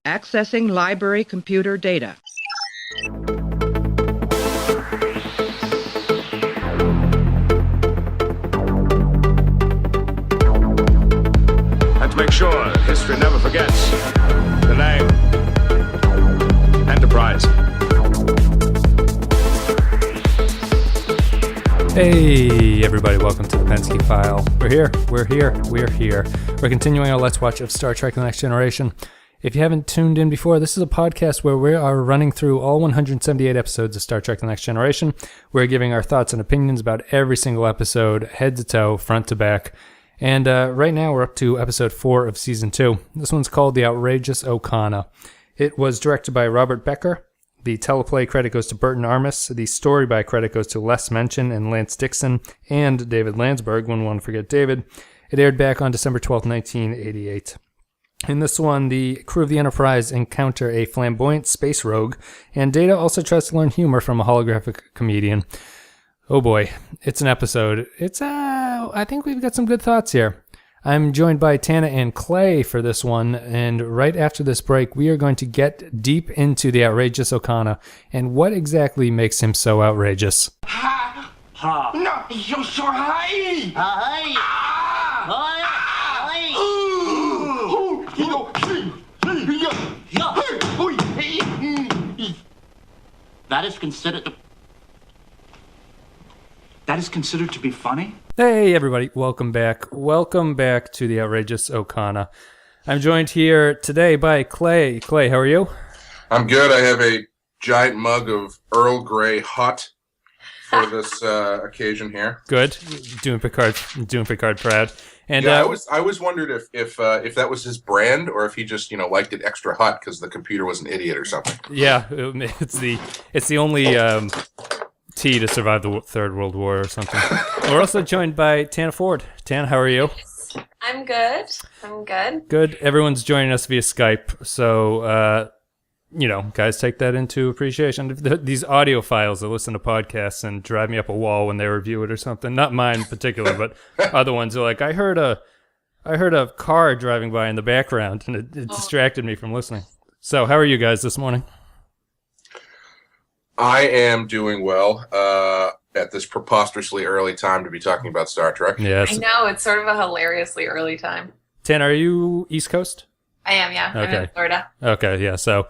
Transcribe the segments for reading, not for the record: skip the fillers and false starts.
Accessing library computer data. And to make sure history never forgets the name Enterprise. Hey everybody, welcome to the Pensky File. We're here. We're continuing our Let's Watch of Star Trek The Next Generation. If you haven't tuned in before, this is a podcast where we are running through all 178 episodes of Star Trek The Next Generation. We're giving our thoughts and opinions about every single episode, head to toe, front to back. And right now we're up to episode 4 of season 2. This one's called The Outrageous Okona. It was directed by Robert Becker. The teleplay credit goes to Burton Armis. The story by credit goes to Les Mention and Lance Dixon and David Landsberg. Wouldn't want to forget David. It aired back on December 12th, 1988. In this one, the crew of the Enterprise encounter a flamboyant space rogue, and Data also tries to learn humor from a holographic comedian. Oh boy, it's an episode. I think we've got some good thoughts here. I'm joined by Tana and Clay for this one, and right after this break, we are going to get deep into the Outrageous Okona and what exactly makes him so outrageous. Ha! Ha! No, you're so high! High! High! That is considered to be funny? Hey everybody, welcome back. Welcome back to the Outrageous Okona. I'm joined here today by Clay. Clay, how are you? I'm good. I have a giant mug of Earl Grey hot for this occasion here. Good. Doing Picard proud. And yeah, I always wondered if that was his brand or if he just liked it extra hot because the computer was an idiot or something. Yeah, it's the only tea to survive the Third World War or something. We're also joined by Tana Ford. Tana, how are you? I'm good. Good. Everyone's joining us via Skype, so guys, take that into appreciation. These audio files that listen to podcasts and drive me up a wall when they review it or something. Not mine in particular, but other ones are like, I heard a car driving by in the background, and it distracted me from listening. So, how are you guys this morning? I am doing well at this preposterously early time to be talking about Star Trek. Yes. I know, it's sort of a hilariously early time. Tan, are you East Coast? I am, yeah. Okay. I'm in Florida. Okay, yeah. So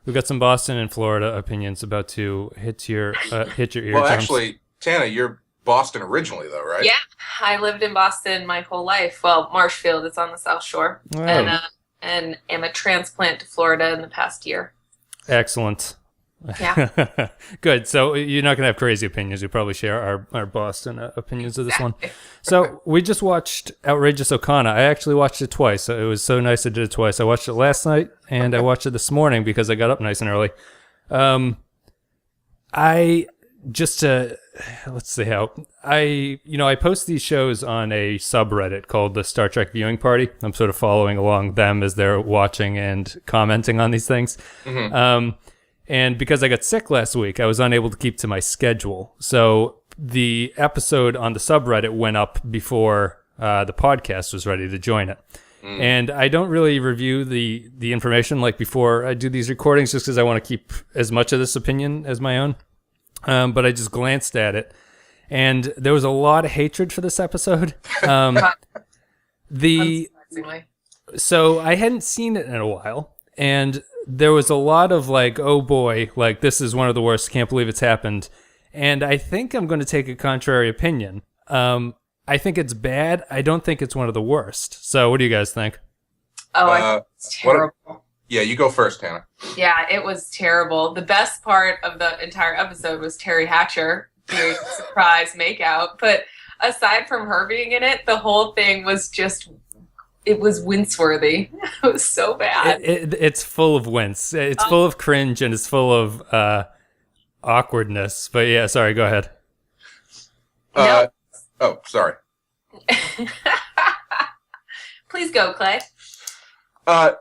we've got some Boston and Florida opinions about to hit your eardrums. Well, actually, Tana, you're Boston originally, though, right? Yeah, I lived in Boston my whole life. Well, Marshfield, it's on the South Shore. Oh. And am a transplant to Florida in the past year. Excellent. Yeah. Good. So you're not going to have crazy opinions. You probably share our Boston opinions of this one. So we just watched Outrageous Okona. I actually watched it twice. So it was so nice I did it twice. I watched it last night and I watched it this morning because I got up nice and early. Let's see how I post these shows on a subreddit called the Star Trek Viewing Party. I'm sort of following along them as they're watching and commenting on these things. Mm-hmm. And because I got sick last week, I was unable to keep to my schedule. So the episode on the subreddit went up before the podcast was ready to join it. Mm. And I don't really review the information like before I do these recordings just because I want to keep as much of this opinion as my own. But I just glanced at it. And there was a lot of hatred for this episode. So I hadn't seen it in a while. And there was a lot of like, oh boy, like this is one of the worst. Can't believe it's happened. And I think I'm going to take a contrary opinion. I think it's bad. I don't think it's one of the worst. So what do you guys think? Oh, I think it's terrible. Yeah, you go first, Tana. Yeah, it was terrible. The best part of the entire episode was Terry Hatcher doing surprise makeout. But aside from her being in it, the whole thing was just... It was wince-worthy. It was so bad. It's full of wince. It's full of cringe and it's full of awkwardness. But yeah, sorry, go ahead. Oh, sorry. Please go, Clay. I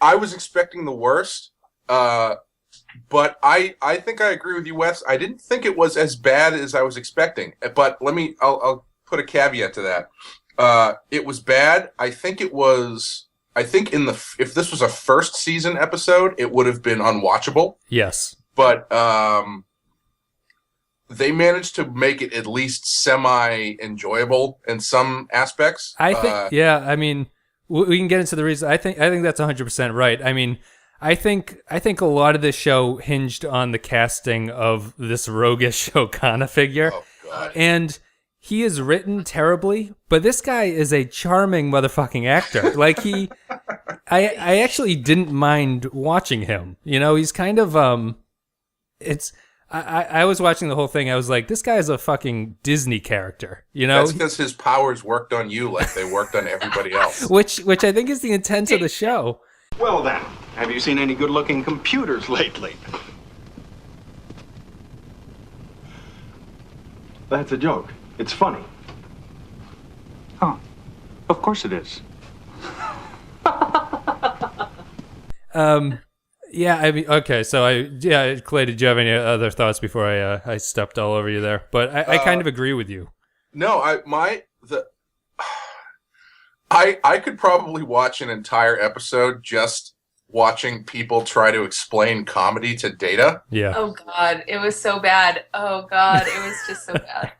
was expecting the worst, but I think I agree with you, Wes. I didn't think it was as bad as I was expecting. But I'll put a caveat to that. It was bad. I think it was I think if this was a first season episode, it would have been unwatchable. Yes. But they managed to make it at least semi-enjoyable in some aspects. I think, I mean, we can get into the reason. I think that's 100% right. I mean, I think a lot of this show hinged on the casting of this roguish Okona figure. Oh, God. And he is written terribly, but this guy is a charming motherfucking actor. Like I actually didn't mind watching him. You know, he's kind of, I was watching the whole thing. I was like, this guy's a fucking Disney character, you know? That's because his powers worked on you like they worked on everybody else. Which I think is the intent of the show. Well then, have you seen any good-looking computers lately? That's a joke. It's funny. Huh. Of course it is. Yeah, I mean, okay, so Clay, did you have any other thoughts before I stepped all over you there? But I kind of agree with you. No, I could probably watch an entire episode just watching people try to explain comedy to Data. Yeah. Oh God, it was so bad. Oh God, it was just so bad.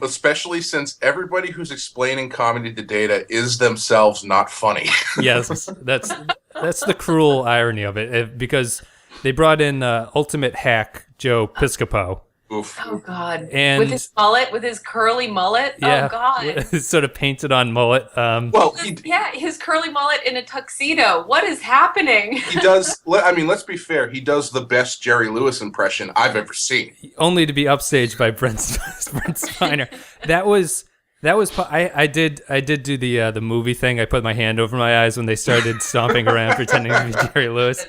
Especially since everybody who's explaining comedy to Data is themselves not funny. Yes, that's the cruel irony of it, because they brought in ultimate hack Joe Piscopo. Oof. Oh God. And with his mullet, with his curly mullet. Yeah, oh God. his sort of painted on mullet. Well, his curly mullet in a tuxedo. What is happening? he does. I mean, let's be fair. He does the best Jerry Lewis impression I've ever seen. Only to be upstaged by Brent Spiner. I did do the movie thing. I put my hand over my eyes when they started stomping around pretending to be Jerry Lewis.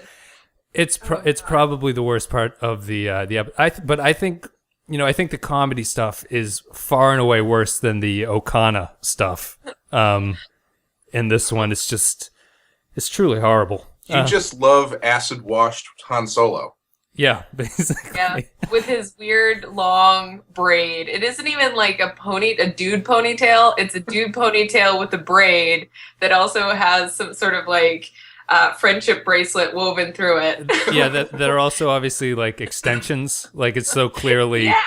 It's probably the worst part of the episode. But I think the comedy stuff is far and away worse than the Okona stuff. In this one, it's truly horrible. You just love acid washed Han Solo. Yeah, basically. Yeah, with his weird long braid. It isn't even like a dude ponytail. It's a dude ponytail with a braid that also has some sort of like friendship bracelet woven through it. Yeah, that are also obviously like extensions. Like it's so clearly. Yeah.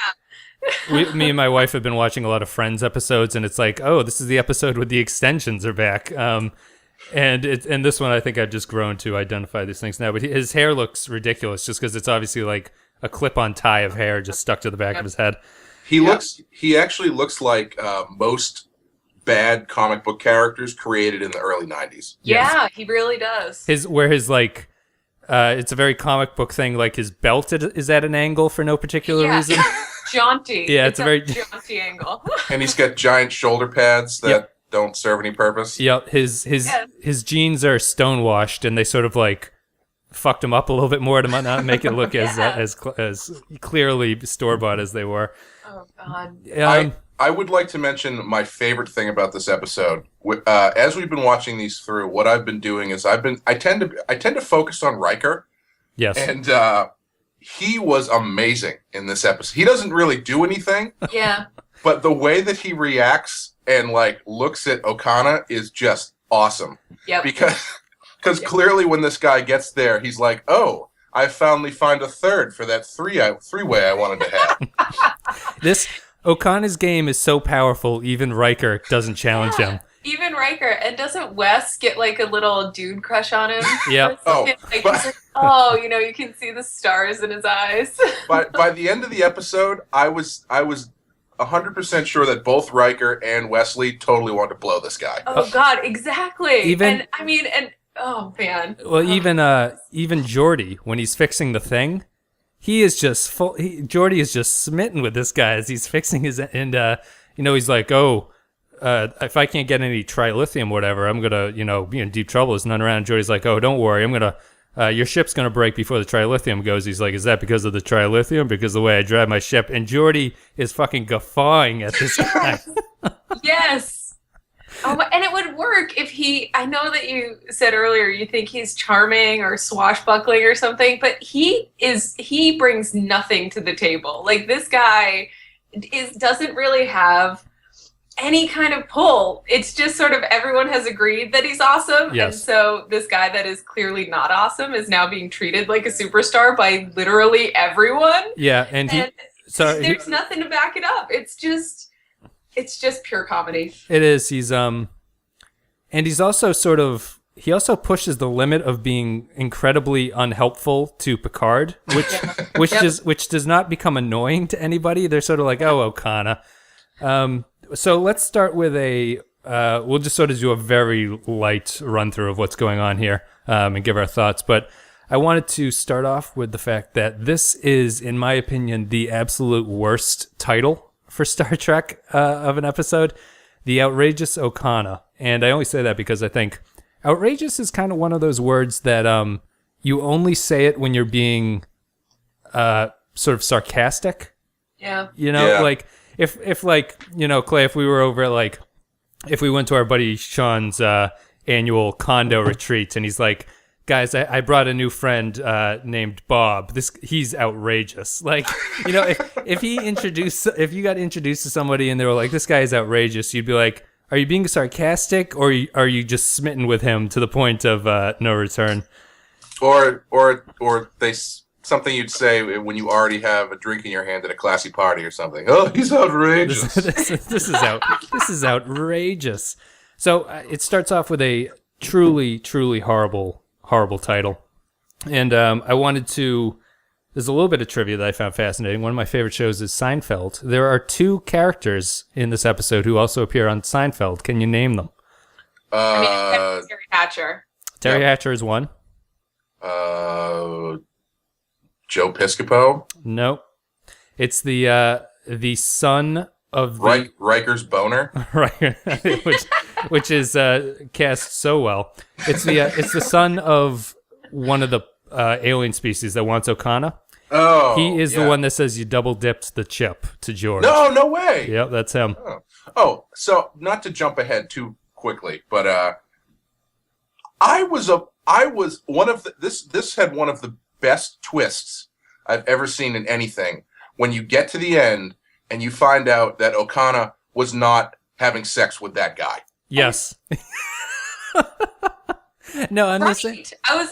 Me and my wife have been watching a lot of Friends episodes, and it's like, oh, this is the episode with the extensions are back. And this one, I think I've just grown to identify these things now. But his hair looks ridiculous just because it's obviously like a clip-on tie of hair just stuck to the back of his head. He actually looks like most bad comic book characters created in the early 90s. Yeah, he really does. His like, it's a very comic book thing. Like his belt is at an angle for no particular reason. Jaunty. Yeah, it's a very jaunty angle. And he's got giant shoulder pads that don't serve any purpose. Yep, his jeans are stonewashed, and they sort of like fucked him up a little bit more to not make it look as clearly store bought as they were. Oh God. I would like to mention my favorite thing about this episode. As we've been watching these through, what I've been doing is I tend to focus on Riker. Yes, and he was amazing in this episode. He doesn't really do anything. Yeah. But the way that he reacts and like looks at Okona is just awesome. Yep. Because clearly when this guy gets there, he's like, "Oh, I finally find a third for that three-way I wanted to have." This Okona's game is so powerful, even Riker doesn't challenge him. Even Riker. And doesn't Wes get like a little dude crush on him? Yeah. You can see the stars in his eyes. By the end of the episode, I was 100% sure that both Riker and Wesley totally wanted to blow this guy. Oh God, exactly. Oh man. Well, even Geordi, when he's fixing the thing, he is just Geordi is just smitten with this guy as he's fixing his, and he's like, oh, if I can't get any trilithium, whatever, I'm gonna, be in deep trouble. There's none around. Geordi's like, oh, don't worry, I'm gonna. Your ship's gonna break before the trilithium goes. He's like, is that because of the trilithium? Because of the way I drive my ship? And Geordi is fucking guffawing at this guy. Yes. Oh, and it would work if I know that you said earlier you think he's charming or swashbuckling or something, but he brings nothing to the table. Like this guy doesn't really have any kind of pull. It's just sort of everyone has agreed that he's awesome. Yes. And so this guy that is clearly not awesome is now being treated like a superstar by literally everyone. Yeah, and there's nothing to back it up. It's just pure comedy. It is. And he's also he also pushes the limit of being incredibly unhelpful to Picard, which does not become annoying to anybody. They're sort of like, oh, Okona. So let's start with we'll just sort of do a very light run through of what's going on here, and give our thoughts. But I wanted to start off with the fact that this is, in my opinion, the absolute worst title for Star Trek of an episode, The Outrageous Okona. And I only say that because I think outrageous is kind of one of those words that you only say it when you're being sort of sarcastic. Yeah. Like if like, Clay, if we were over like, if we went to our buddy Sean's annual condo retreat and he's like, guys, I brought a new friend named Bob. He's outrageous. Like, if you got introduced to somebody and they were like, this guy is outrageous, you'd be like, are you being sarcastic or are you just smitten with him to the point of no return? Or something you'd say when you already have a drink in your hand at a classy party or something. Oh, he's outrageous. This is outrageous. So it starts off with a truly, truly horrible title. And I wanted to... There's a little bit of trivia that I found fascinating. One of my favorite shows is Seinfeld. There are 2 characters in this episode who also appear on Seinfeld. Can you name them? Terry Hatcher. Terry Hatcher is one. Joe Piscopo? Nope. It's the son of the... Riker's boner? Right. which is cast so well. It's the son of one of the alien species that wants Okona. Oh, he is the one that says you double dipped the chip to George. No way. Yep, that's him. Oh, so not to jump ahead too quickly, but this had one of the best twists I've ever seen in anything. When you get to the end and you find out that Okona was not having sex with that guy. Yes. No, I'm just saying. I was.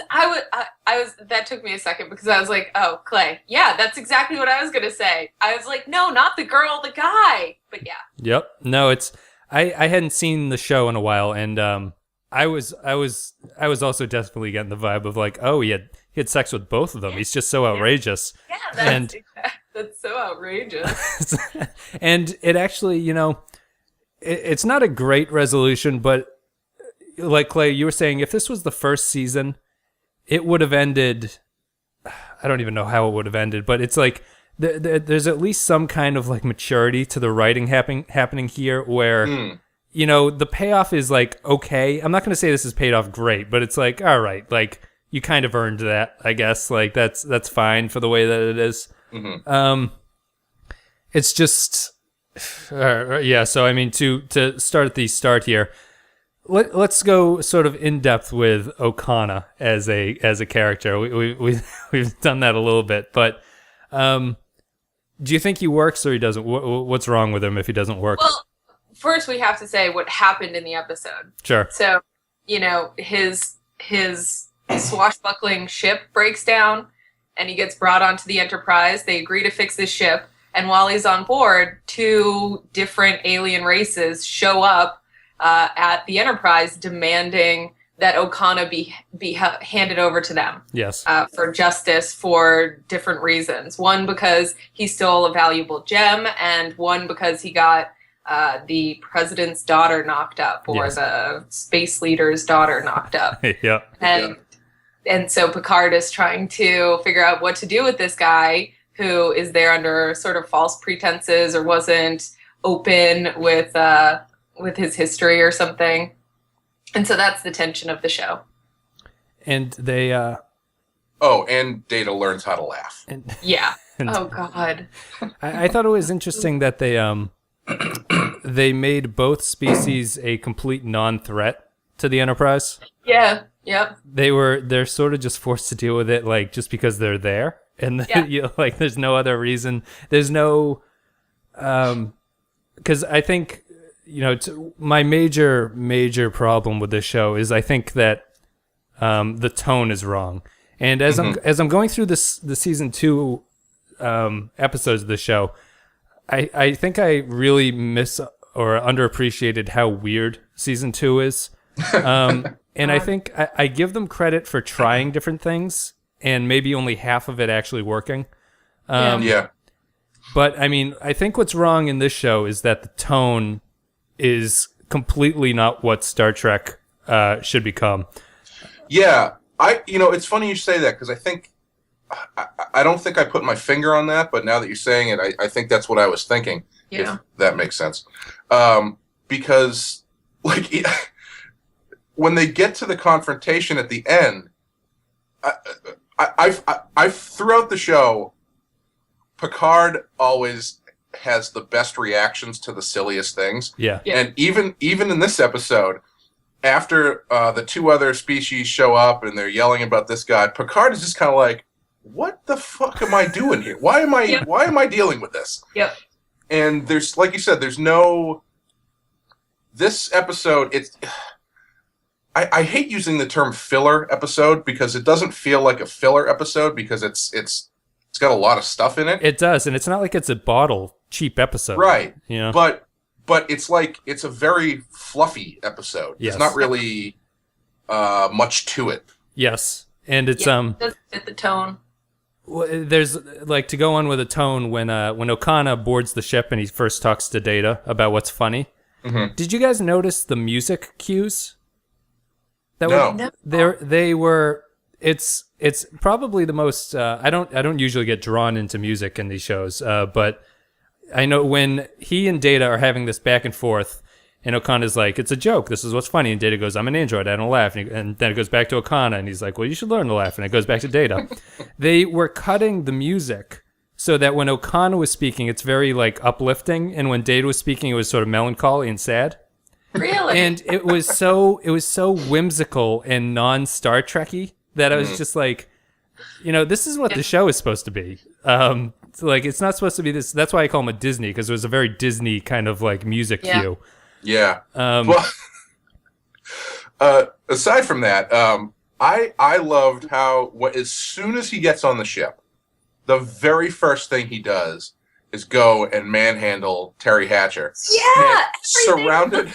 That took me a second because I was like, "Oh, Clay, yeah, that's exactly what I was gonna say." I was like, "No, not the girl, the guy." But yeah. Yep. No, it's. I hadn't seen the show in a while, and I was also definitely getting the vibe of like, oh, he had sex with both of them. He's just so outrageous. Yeah, that's so outrageous. And it actually, it's not a great resolution, but. Like Clay, you were saying, if this was the first season, it would have ended. I don't even know how it would have ended, but it's like there's at least some kind of like maturity to the writing happening here, where the payoff is like okay. I'm not going to say this is paid off great, but it's like all right, like you kind of earned that, I guess. Like that's fine for the way that it is. Mm-hmm. It's just yeah. So I mean, to start at the start here. Let's go sort of in depth with Okona as a character. We've done that a little bit, but do you think he works or he doesn't? What's wrong with him if he doesn't work? Well, first we have to say what happened in the episode. Sure. So his swashbuckling ship breaks down, and he gets brought onto the Enterprise. They agree to fix his ship, and while he's on board, 2 different alien races show up. At the Enterprise, demanding that Okona be handed over to them. Yes. For justice for different reasons. One because he stole a valuable gem, and one because he got the president's daughter knocked up, or the space leader's daughter knocked up. Yeah. And so Picard is trying to figure out what to do with this guy who is there under sort of false pretenses or wasn't open with his history or something. And so that's the tension of the show. And they and Data learns how to laugh. Yeah. Oh God. I thought it was interesting that they made both species a complete non-threat to the Enterprise. Yeah. Yep. They're sort of just forced to deal with it like just because they're there. And there's no other reason. There's no because I think my major problem with this show is I think that the tone is wrong. And as I'm going through the season 2 episodes of the show, I think I really miss or underappreciated how weird season 2 is. And I think I give them credit for trying different things and maybe only half of it actually working. Yeah. But I mean, I think what's wrong in this show is that the tone is completely not what Star Trek should become. Yeah. It's funny you say that because I think I don't think I put my finger on that, but now that you're saying it, I think that's what I was thinking. Yeah. If that makes sense. Because like when they get to the confrontation at the end, I've throughout the show, Picard always has the best reactions to the silliest things. Yeah. And even in this episode, after the 2 other species show up and they're yelling about this guy, Picard is just kind of like, "What the fuck am I doing here? Why am I dealing with this?" Yep. And there's, like you said, there's no. This episode, I hate using the term filler episode because it doesn't feel like a filler episode because it's got a lot of stuff in it. It does, and it's not like it's a bottle cheap episode, right? But it's like it's a very fluffy episode. Yes. There's not really much to it. Yes, and it's It doesn't fit the tone. There's like to go on with a tone when Okona boards the ship and he first talks to Data about what's funny. Mm-hmm. Did you guys notice the music cues? No. They were. It's probably the most. I don't usually get drawn into music in these shows, but I know when he and Data are having this back and forth, and Okona's like, "It's a joke. This is what's funny." And Data goes, "I'm an android. I don't laugh." And then it goes back to Okona, and he's like, "Well, you should learn to laugh." And it goes back to Data. They were cutting the music so that when Okona was speaking, it's very like uplifting, and when Data was speaking, it was sort of melancholy and sad. Really? And it was so whimsical and non-Star Trek-y that I was just like, this is what the show is supposed to be. So like, it's not supposed to be this. That's why I call him a Disney, because it was a very Disney kind of like music cue. Yeah. Well, aside from that, I loved how as soon as he gets on the ship, the very first thing he does is go and manhandle Terry Hatcher. Yeah, surrounded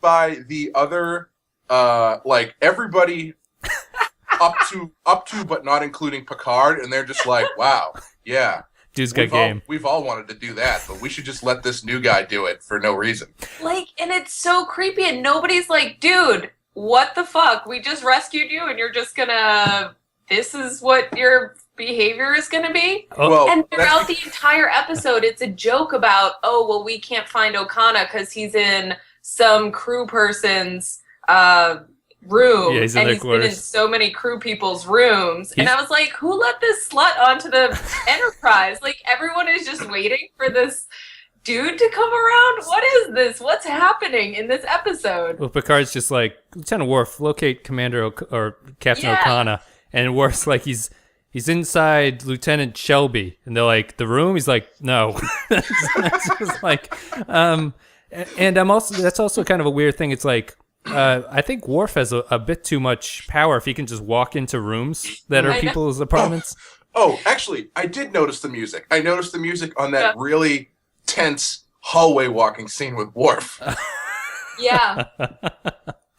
by the other, like everybody up to, but not including Picard, and they're just like, "Wow, yeah, dude's got game." We've all wanted to do that, but we should just let this new guy do it for no reason. Like, and it's so creepy, and nobody's like, "Dude, what the fuck? We just rescued you, and you're just gonna. This is what your behavior is going to be." Well, and throughout the entire episode, it's a joke about, "Oh, well, we can't find Okona because he's in some crew person's room." Yeah, he's in and their he's quarters. been in so many crew people's rooms. And I was like, who let this slut onto the Enterprise? Like, everyone is just waiting for this dude to come around? What is this? What's happening in this episode? Well, Picard's just like, "Lieutenant Worf, locate Commander or Captain Okona." And Worf's like, he's inside Lieutenant Shelby, and they're like, "The room?" He's like, "No." It's just like, and that's also kind of a weird thing. It's like, I think Worf has a bit too much power if he can just walk into rooms that are people's apartments. Oh, actually, I did notice the music. I noticed the music on that really tense hallway walking scene with Worf. Yeah.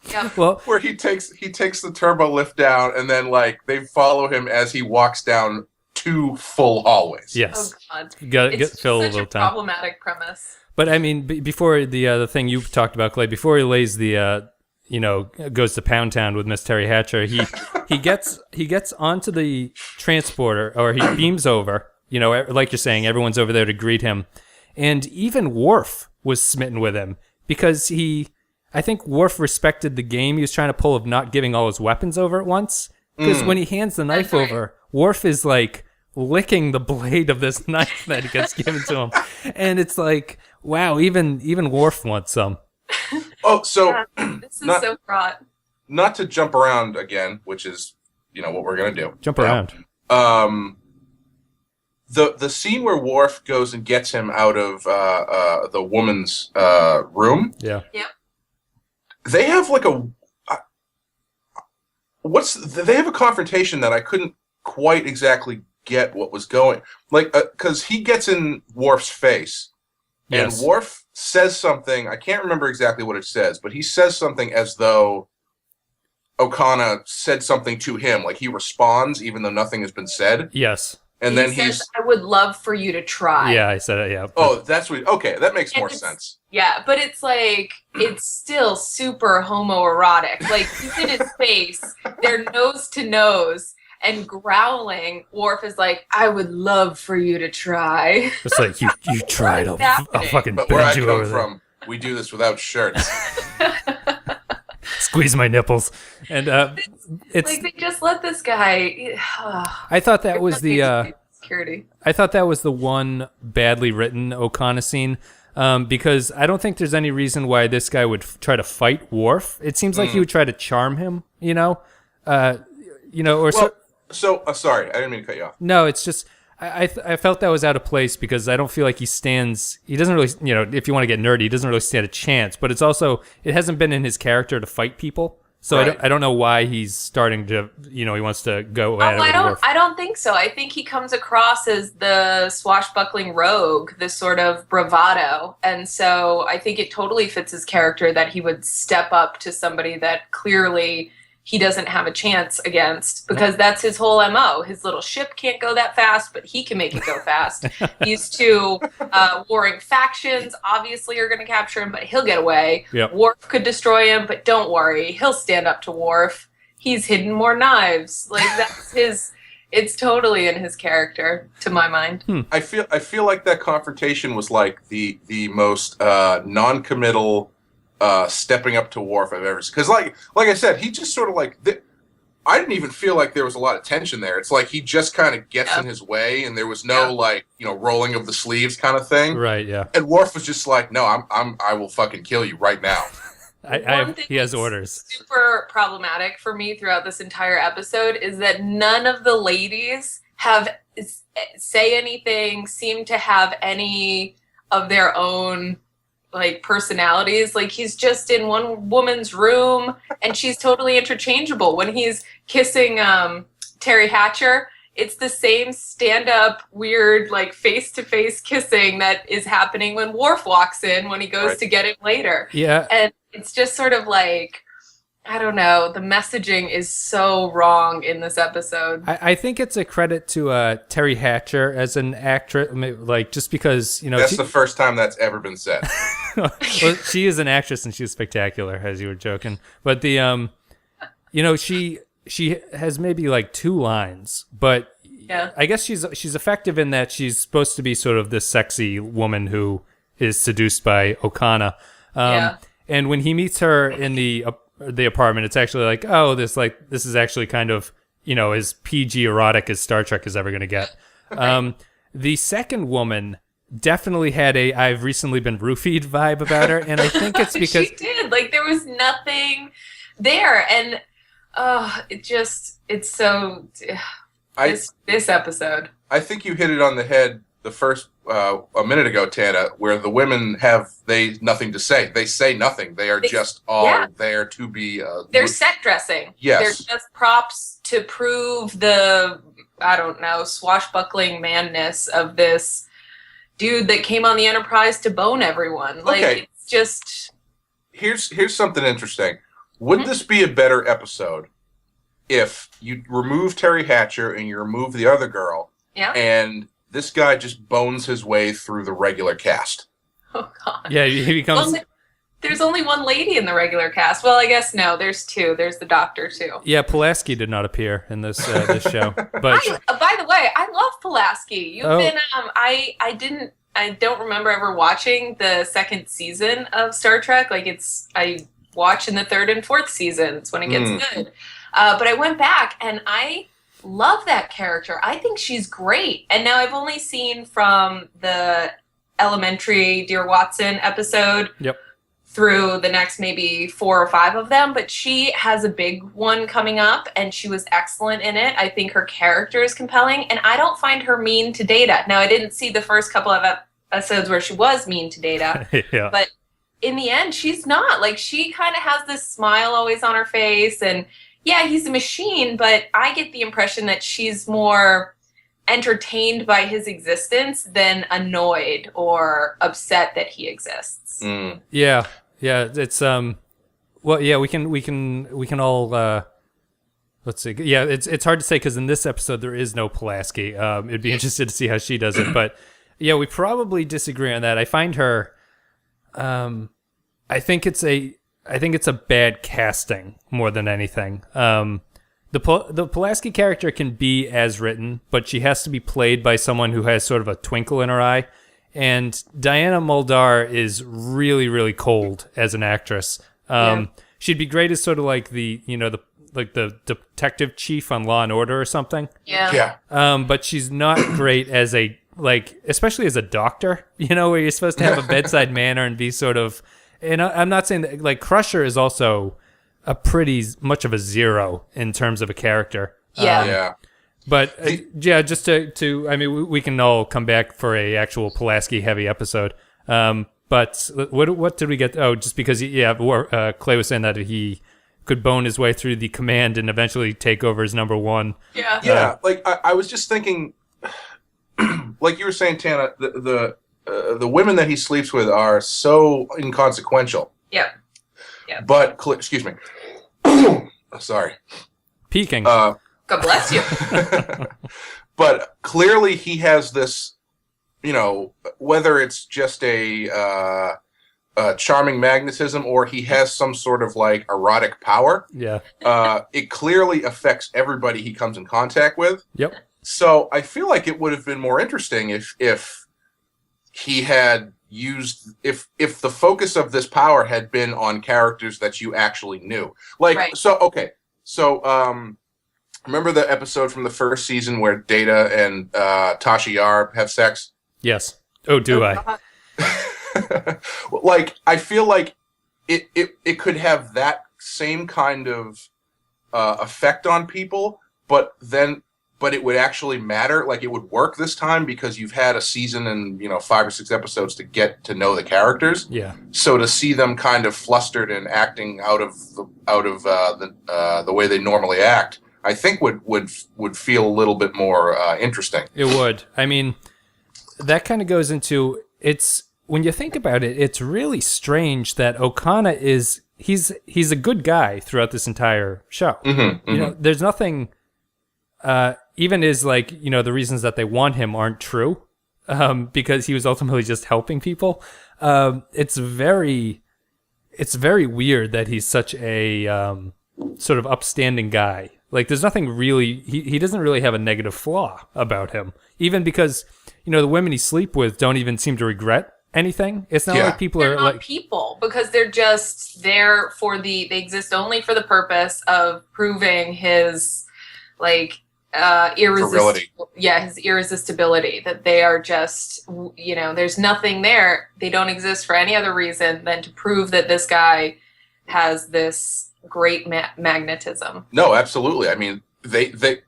Yeah. Well, where he takes the turbo lift down, and then like they follow him as he walks down 2 full hallways. Yes. Oh God. You gotta It's fill a such little a time. problematic premise. But I mean, before the thing you talked about, Clay, before he lays the goes to Pound Town with Miss Terry Hatcher, he gets onto the transporter, or he beams over. Like you're saying, everyone's over there to greet him, and even Worf was smitten with him because I think Worf respected the game he was trying to pull of not giving all his weapons over at once. Because when he hands the knife over, Worf is like licking the blade of this knife that gets given to him, and it's like, wow, even Worf wants some. Oh, so this is so fraught. Not to jump around again, which is what we're gonna do. Jump around. the scene where Worf goes and gets him out of the woman's room. Yeah. Yep. They have like they have a confrontation that I couldn't quite exactly get what was going, like, because he gets in Worf's face, and Yes. Worf says something. I can't remember exactly what it says, but he says something as though Okona said something to him, like he responds even though nothing has been said. Yes. And He then says, I would love for you to try. Yeah, I said it. Yeah. oh, that's what. Okay, that makes And more it's- sense. Yeah, but it's like, it's still super homoerotic. Like, he's in his face, they're nose to nose, and growling. Worf is like, I would love for you to try. It's like, you tried. I'll happening? fucking But where I bend you over come there. from, we do this without shirts. Squeeze my nipples. And it's. Like, they just let this guy. I thought that was the. Security. I thought that was the one badly written Okona scene, because I don't think there's any reason why this guy would try to fight Worf. It seems like he would try to charm him, or Well, sorry, I didn't mean to cut you off. no. It's just I felt that was out of place because I don't feel like he doesn't really, if you want to get nerdy, he doesn't really stand a chance. But it's also it hasn't been in his character to fight people. So Right. I don't know why he's starting to, he wants to go at it with Worf. I don't think so. I think he comes across as the swashbuckling rogue, this sort of bravado. And so I think it totally fits his character that he would step up to somebody that clearly he doesn't have a chance against, because that's his whole MO. His little ship can't go that fast, but he can make it go fast. These two warring factions obviously are going to capture him, but he'll get away. Yep. Worf could destroy him, but don't worry. He'll stand up to Worf. He's hidden more knives. Like, that's his... It's totally in his character, to my mind. I feel like that confrontation was like the most non-committal stepping up to Worf I've ever seen. Because like I said, he just sort of like I didn't even feel like there was a lot of tension there. It's like he just kind of gets in his way, and there was no rolling of the sleeves kind of thing. Right? Yeah. And Worf was just like, no, I will fucking kill you right now. He has orders. Super problematic for me throughout this entire episode is that none of the ladies say anything, seem to have any of their own like personalities. Like, he's just in one woman's room and she's totally interchangeable. When he's kissing Terry Hatcher, it's the same stand-up weird like face-to-face kissing that is happening when Worf walks in when he goes to get him later. Yeah. And it's just sort of like, I don't know, the messaging is so wrong in this episode. I think it's a credit to Terry Hatcher as an actress, like, just because, That's the first time that's ever been said. well, she is an actress and she's spectacular, as you were joking. But the, she has maybe like 2 lines, but Yeah. I guess she's effective in that she's supposed to be sort of this sexy woman who is seduced by Okona. Yeah. And when he meets her in the apartment, it's actually like, oh, this is actually kind of, as PG erotic as Star Trek is ever going to get. Right. The second woman definitely had a I've recently been roofied vibe about her, and I think it's because she did. Like, there was nothing there, and it's so this episode. I think you hit it on the head the first a minute ago, Tana, where the women have nothing to say. They say nothing. They are just all there to be. They're set dressing. Yes. They're just props to prove the, I don't know, swashbuckling madness of this dude that came on the Enterprise to bone everyone. Like, Okay. it's just... Here's something interesting. Would this be a better episode if you remove Terry Hatcher and you remove the other girl, and this guy just bones his way through the regular cast? Oh, God. yeah, he becomes. Well, there's only one lady in the regular cast. Well, I guess no. There's 2. There's the Doctor, too. Yeah, Pulaski did not appear in this show, but By the way, I love Pulaski. You've Oh. been I don't remember ever watching the 2nd season of Star Trek. Like, I watch in the 3rd and 4th seasons when it gets good. But I went back and I love that character. I think she's great. And now I've only seen from the Elementary Dear Watson episode. Yep. through the next maybe 4 or 5 of them, but she has a big one coming up, and she was excellent in it. I think her character is compelling, and I don't find her mean to Data. Now, I didn't see the first couple of episodes where she was mean to Data, Yeah. but in the end, she's not. Like, she kind of has this smile always on her face, and yeah, he's a machine, but I get the impression that she's more entertained by his existence than annoyed or upset that he exists. Yeah, it's well, yeah, we can all let's see. Yeah, it's hard to say because in this episode there is no Pulaski. It'd be interested to see how she does it, but yeah, we probably disagree on that. I find her, I think it's a bad casting more than anything. The Pulaski character can be as written, but she has to be played by someone who has sort of a twinkle in her eye. And Diana Muldaur is really, really cold as an actress. She'd be great as sort of like the detective chief on Law and Order or something. Yeah. But she's not great as especially as a doctor, where you're supposed to have a bedside manner and be sort of, and I'm not saying that, like, Crusher is also a pretty much of a zero in terms of a character. Yeah. But just to I mean, we can all come back for a actual Pulaski heavy episode. But what did we get? Oh, just because Clay was saying that he could bone his way through the command and eventually take over as number one. Yeah. Yeah. Like I was just thinking, like you were saying, Tana, the women that he sleeps with are so inconsequential. Yeah. But excuse me. Sorry. Peeking. God bless you. But clearly he has this, whether it's just a charming magnetism or he has some sort of like erotic power. Yeah. It clearly affects everybody he comes in contact with. Yep. So I feel like it would have been more interesting if he had used if the focus of this power had been on characters that you actually knew. Like, right. So remember the episode from the first season where Data and Tasha Yar have sex? Yes. Oh, do I? Like, I feel like it could have that same kind of effect on people, but it would actually matter. Like, it would work this time because you've had a season and 5 or 6 episodes to get to know the characters. Yeah. So to see them kind of flustered and acting out of the way they normally act, I think would feel a little bit more interesting. It would. I mean, that kind of goes into when you think about it, it's really strange that Okona he's a good guy throughout this entire show. Mm-hmm. There's nothing. Even is like, the reasons that they want him aren't true, because he was ultimately just helping people. It's very weird that he's such a sort of upstanding guy. Like, there's nothing really, he doesn't really have a negative flaw about him, even because, the women he sleep with don't even seem to regret anything. It's not like people they're are not like people, because they're just there they exist only for the purpose of proving his, like, his irresistibility, that they are just, there's nothing there. They don't exist for any other reason than to prove that this guy has this great magnetism. No, absolutely. I mean, they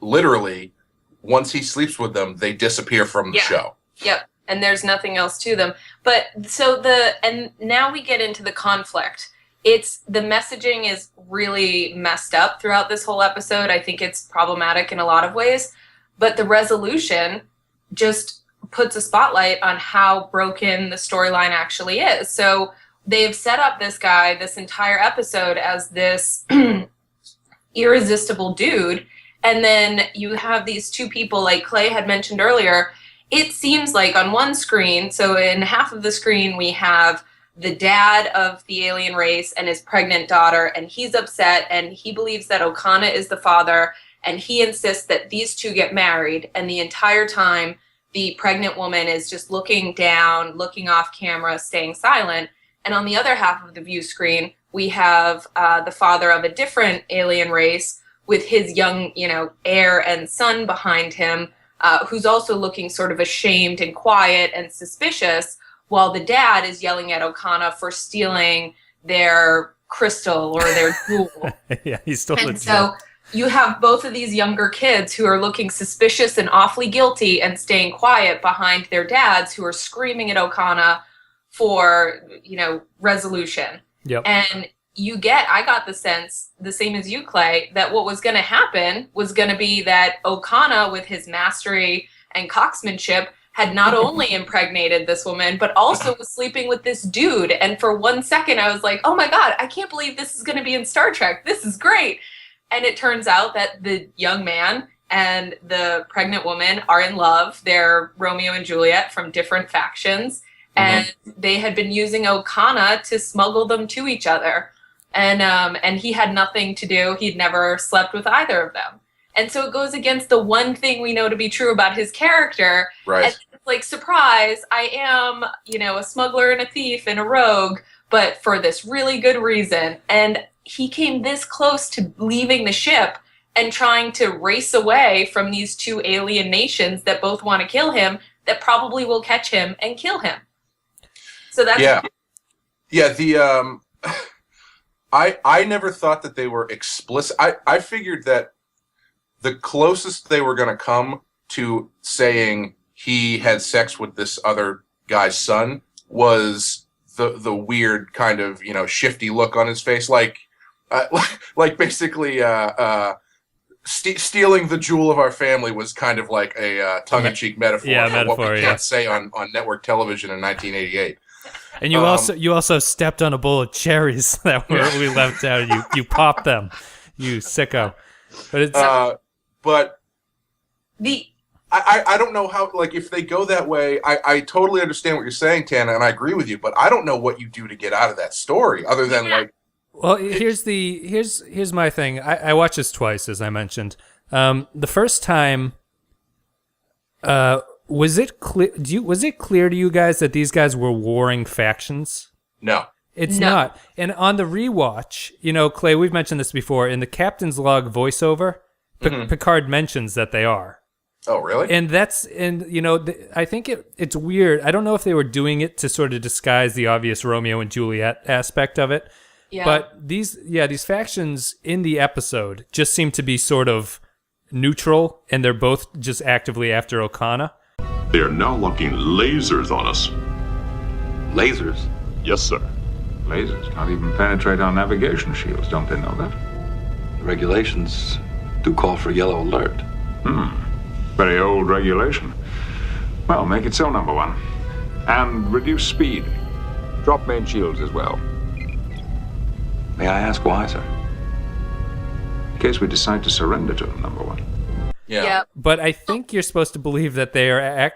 literally, once he sleeps with them, they disappear from the show. Yep. And there's nothing else to them. But and now we get into the conflict. The messaging is really messed up throughout this whole episode. I think it's problematic in a lot of ways, but the resolution just puts a spotlight on how broken the storyline actually is. So they've set up this guy this entire episode as this irresistible dude. And then you have these two people, like Clay had mentioned earlier. It seems like on one screen, so in half of the screen, we have the dad of the alien race and his pregnant daughter, and he's upset, and he believes that Okona is the father, and he insists that these two get married, and the entire time, the pregnant woman is just looking down, looking off camera, staying silent. And on the other half of the view screen, we have the father of a different alien race with his young, heir and son behind him, who's also looking sort of ashamed and quiet and suspicious, while the dad is yelling at Okona for stealing their crystal or their jewel. Yeah, he stole the jewel. And so you have both of these younger kids who are looking suspicious and awfully guilty and staying quiet behind their dads who are screaming at Okona for, resolution. Yep. And I got the sense, the same as you, Clay, that what was going to happen was going to be that Okona, with his mastery and coxmanship, had not only impregnated this woman, but also was sleeping with this dude. And for 1 second, I was like, oh my God, I can't believe this is going to be in Star Trek. This is great. And it turns out that the young man and the pregnant woman are in love. They're Romeo and Juliet from different factions. And they had been using Okona to smuggle them to each other. And he had nothing to do. He'd never slept with either of them. And so it goes against the one thing we know to be true about his character. Right. And it's like, surprise, I am, a smuggler and a thief and a rogue, but for this really good reason. And he came this close to leaving the ship and trying to race away from these two alien nations that both want to kill him, that probably will catch him and kill him. So that's... Yeah, I never thought that they were explicit. I figured that the closest they were going to come to saying he had sex with this other guy's son was the weird kind of, shifty look on his face, like basically stealing the jewel of our family was kind of like a tongue-in-cheek metaphor for what we can't say on network television in 1988. And you also stepped on a bowl of cherries that we left out. You popped them, you sicko. But it's I don't know how, like, if they go that way. I totally understand what you're saying, Tana, and I agree with you. But I don't know what you do to get out of that story other than like. Well, here's my thing. I watched this twice, as I mentioned. The first time, was it clear? Was it clear to you guys that these guys were warring factions? No, it's not. And on the rewatch, Clay, we've mentioned this before. In the captain's log voiceover, Picard mentions that they are. Oh, really? And I think it's weird. I don't know if they were doing it to sort of disguise the obvious Romeo and Juliet aspect of it. Yeah. But these factions in the episode just seem to be sort of neutral, and they're both just actively after Okona. They are now locking lasers on us. Lasers? Yes, sir. Lasers can't even penetrate our navigation shields, don't they know that? The regulations do call for yellow alert. Very old regulation. Well, make it so, number one. And reduce speed. Drop main shields as well. May I ask why, sir? In case we decide to surrender to them, number one. Yeah. Yep. But I think you're supposed to believe that they are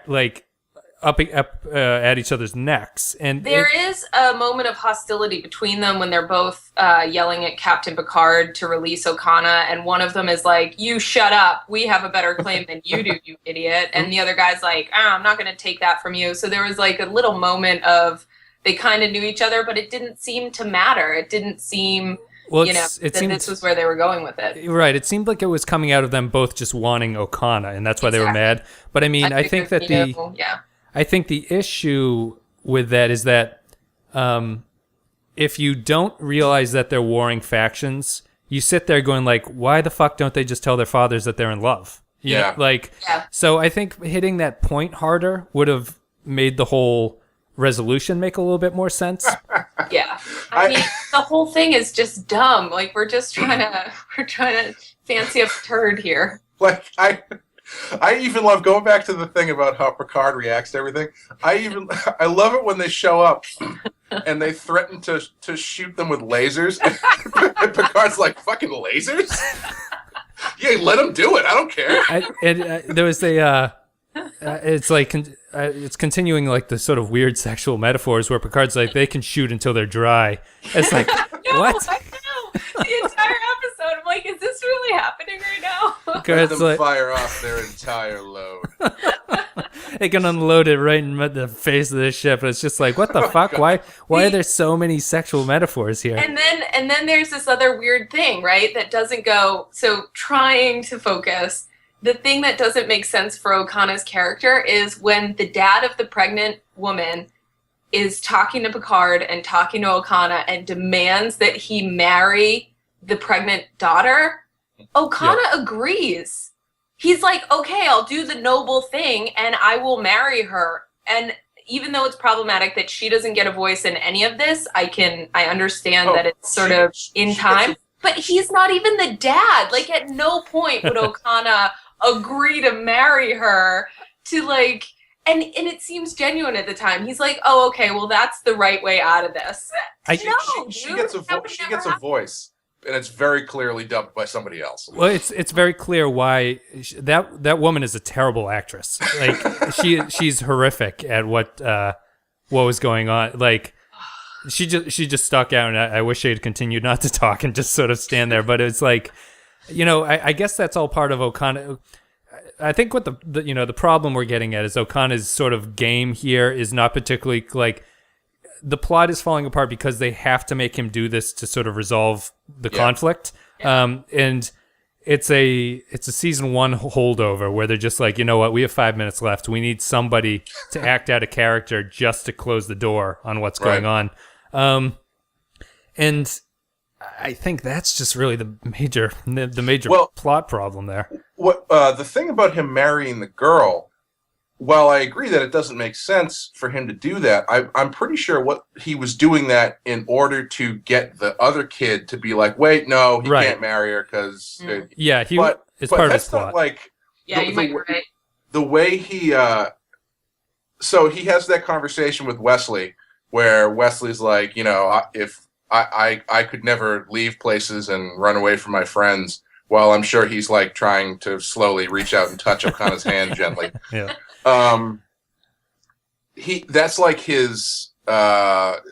up at each other's necks, and there is a moment of hostility between them when they're both yelling at Captain Picard to release Okona, and one of them is like, "You shut up! We have a better claim than you do, you idiot!" And the other guy's like, "I'm not going to take that from you." So there was like a little moment of they kind of knew each other, but it didn't seem to matter. It didn't seem. This was where they were going with it. Right. It seemed like it was coming out of them both just wanting Okona, and that's why they were mad. But I mean, I think that I think the issue with that is that if you don't realize that they're warring factions, you sit there going like, why the fuck don't they just tell their fathers that they're in love? You know? So I think hitting that point harder would have made the whole resolution make a little bit more sense. Yeah. I mean, the whole thing is just dumb. Like, we're trying to fancy up a turd here. Like, I even love going back to the thing about how Picard reacts to everything. I love it when they show up and they threaten to shoot them with lasers. And Picard's like, fucking lasers? Yeah, let them do it. I don't care. There was it's like it's continuing like the sort of weird sexual metaphors where Picard's like, they can shoot until they're dry. It's like, what? I know. The entire episode, I'm like, is this really happening right now? Let them fire off their entire load. They can unload it right in the face of this ship. It's just like, what the fuck? God. Why are there so many sexual metaphors here? And then there's this other weird thing, right? That doesn't go. So trying to focus. The thing that doesn't make sense for Okona's character is when the dad of the pregnant woman is talking to Picard and talking to Okona and demands that he marry the pregnant daughter, Okona agrees. He's like, okay, I'll do the noble thing and I will marry her. And even though it's problematic that she doesn't get a voice in any of this, I understand that it's sort of in time. But he's not even the dad. Like, at no point would Okona agree to marry her to, like, and it seems genuine at the time. He's like, oh, okay, well, that's the right way out of this. She gets a voice, and it's very clearly dubbed by somebody else. Well, it's very clear why that woman is a terrible actress. Like, she's horrific at what was going on. Like, she just stuck out, and I wish she had continued not to talk and just sort of stand there. But it's like, I guess that's all part of Okona. I think what the problem we're getting at is Okona's sort of game here is not particularly, like, the plot is falling apart because they have to make him do this to sort of resolve the conflict. And it's a season 1 holdover where they're just like, you know what, we have 5 minutes left. We need somebody to act out a character just to close the door on what's going on. And I think that's just really the major plot problem there. What the thing about him marrying the girl, while I agree that it doesn't make sense for him to do that, I'm pretty sure what he was doing that in order to get the other kid to be like, wait, no, he can't marry her because it's part of his plot. Like, you might be right. The way he so he has that conversation with Wesley where Wesley's like, if I could never leave places and run away from my friends. Well, I'm sure he's like trying to slowly reach out and touch Okona's hand gently. Yeah. That's like his the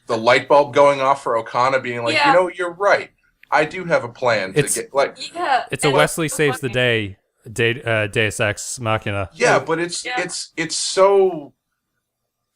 light bulb going off for Okona, being like, you're right. I do have a plan to get like. Yeah. It's a Wesley saves the day, Deus Ex Machina. Yeah, but it's so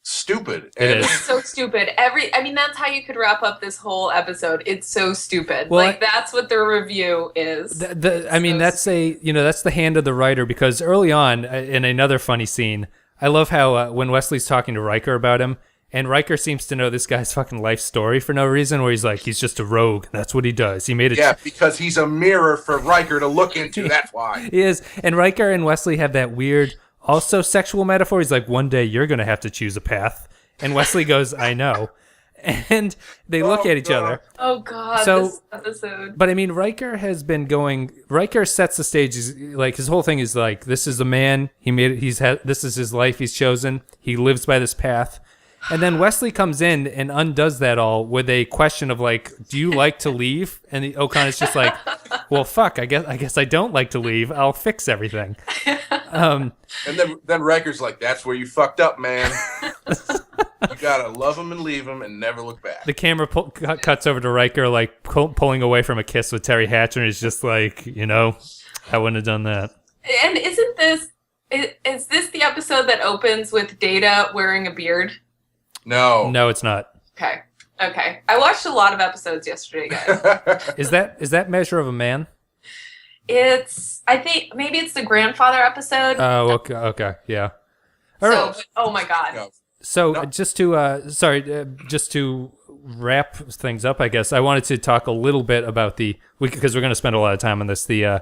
stupid. It is. It's so stupid. That's how you could wrap up this whole episode. It's so stupid. Well, that's what the review is. That's the hand of the writer, because early on in another funny scene, I love how when Wesley's talking to Riker about him, and Riker seems to know this guy's fucking life story for no reason, where he's like, he's just a rogue. That's what he does. He made it. Yeah, because he's a mirror for Riker to look into. That's why. He is. And Riker and Wesley have that weird, also sexual metaphor. He's like, one day you're going to have to choose a path. And Wesley goes, I know. And they look at each other. Oh, God, this episode. But, Riker sets the stage. Like, his whole thing is like, this is the man. This is his life he's chosen. He lives by this path. And then Wesley comes in and undoes that all with a question of like, do you like to leave? And Okona's just like, well, fuck, I guess I don't like to leave. I'll fix everything. And then Riker's like, that's where you fucked up, man. You gotta love him and leave him and never look back. The camera cuts over to Riker, like pulling away from a kiss with Terry Hatcher, and he's just like, I wouldn't have done that. And is this the episode that opens with Data wearing a beard? No, it's not. Okay. I watched a lot of episodes yesterday, guys. Is that Measure of a Man? I think maybe it's the grandfather episode. Oh, okay, yeah. Oh my God. So just to wrap things up, I guess I wanted to talk a little bit about because we're going to spend a lot of time on this, the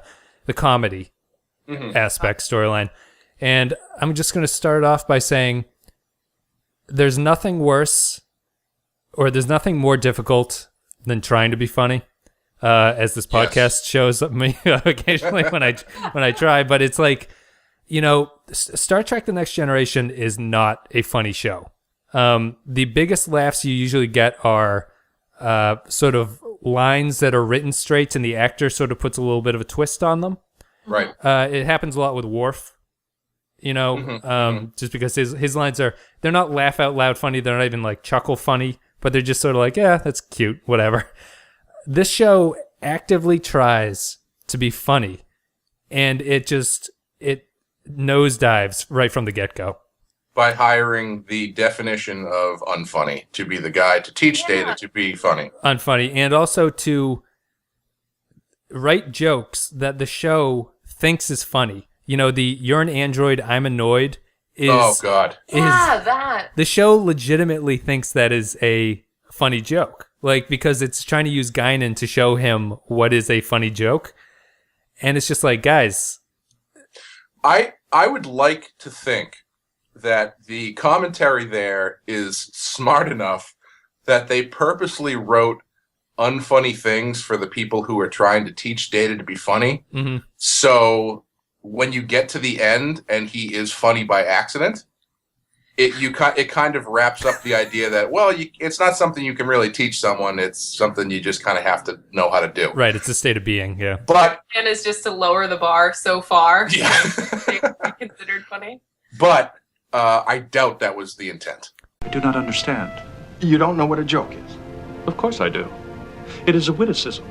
comedy aspect storyline, and I'm just going to start off by saying there's nothing worse, or there's nothing more difficult than trying to be funny, as this podcast shows me occasionally when I try. But it's like, Star Trek: The Next Generation is not a funny show. The biggest laughs you usually get are sort of lines that are written straight, and the actor sort of puts a little bit of a twist on them. Right. It happens a lot with Worf. Just because his lines they're not laugh out loud funny, they're not even like chuckle funny, but they're just sort of like, yeah, that's cute, whatever. This show actively tries to be funny, and it nosedives right from the get-go. By hiring the definition of unfunny to be the guy to teach Data to be funny. Unfunny, and also to write jokes that the show thinks is funny. You're an android, I'm annoyed is oh god, that the show legitimately thinks that is a funny joke, like because it's trying to use Guinan to show him what is a funny joke, and it's just like, guys, I would like to think that the commentary there is smart enough that they purposely wrote unfunny things for the people who are trying to teach Data to be funny. Mm-hmm. So when you get to the end and he is funny by accident, it kind of wraps up the idea that, well, it's not something you can really teach someone. It's something you just kind of have to know how to do. Right. It's a state of being. Yeah. But and is just to lower the bar so far. Yeah. They be considered funny. But I doubt that was the intent. I do not understand. You don't know what a joke is? Of course I do. It is a witticism,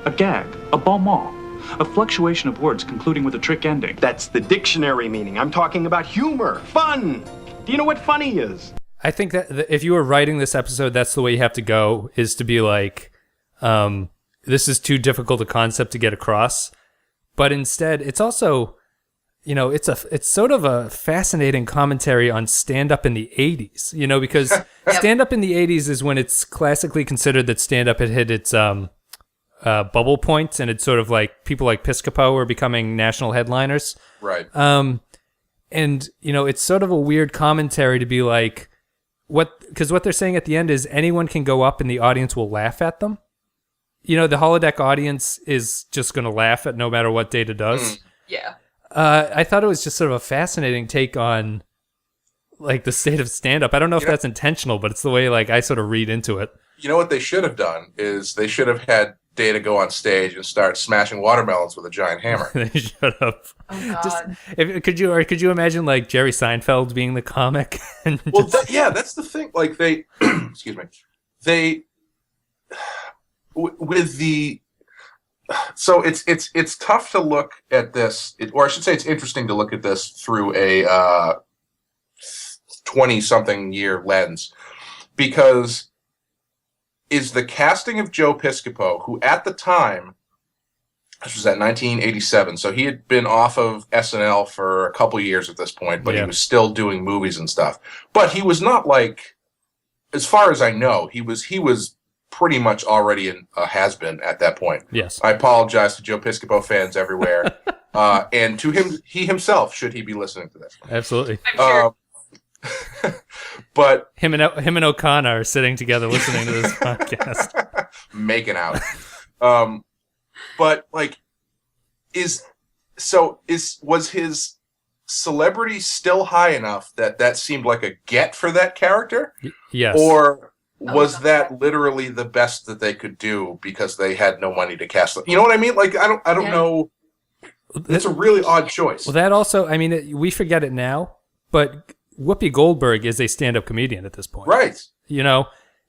a gag, a bon mot, a fluctuation of words concluding with a trick ending. That's the dictionary meaning. I'm talking about humor, fun. Do you know what funny is? I think that if you were writing this episode, that's the way you have to go, is to be like, this is too difficult a concept to get across. But instead, it's also, you know, it's sort of a fascinating commentary on stand-up in the 80s, you know, because stand-up in the 80s is when it's classically considered that stand-up had hit its bubble point, and it's sort of like people like Piscopo were becoming national headliners. Right. And, you know, it's sort of a weird commentary to be like, because what they're saying at the end is anyone can go up and the audience will laugh at them. You know, the holodeck audience is just going to laugh at no matter what Data does. Yeah. I thought it was just sort of a fascinating take on, like, the state of stand-up. I don't know if that's intentional, but it's the way, like, I sort of read into it. You know what they should have done is they should have had Data go on stage and start smashing watermelons with a giant hammer. They should have. Oh God. Could you imagine, like, Jerry Seinfeld being the comic? And Well, that's the thing. Like, they, excuse me, with the, so it's tough to look at this, or I should say it's interesting to look at this through a 20-something year lens, because is the casting of Joe Piscopo, who at the time, this was at 1987, so he had been off of SNL for a couple years at this point, but he was still doing movies and stuff. But he was not like, as far as I know, he was pretty much already a has-been at that point. Yes. I apologize to Joe Piscopo fans everywhere, and to him, he himself, should he be listening to this. Absolutely. I'm sure. But him and Okona are sitting together listening to this podcast, making out. But like, was his celebrity still high enough that seemed like a get for that character? Yes. Or was that literally the best that they could do because they had no money to cast them? You know what I mean? Like, I don't know. It's a really odd choice. Well, that also, I mean, we forget it now, but Whoopi Goldberg is a stand-up comedian at this point. Right. You know?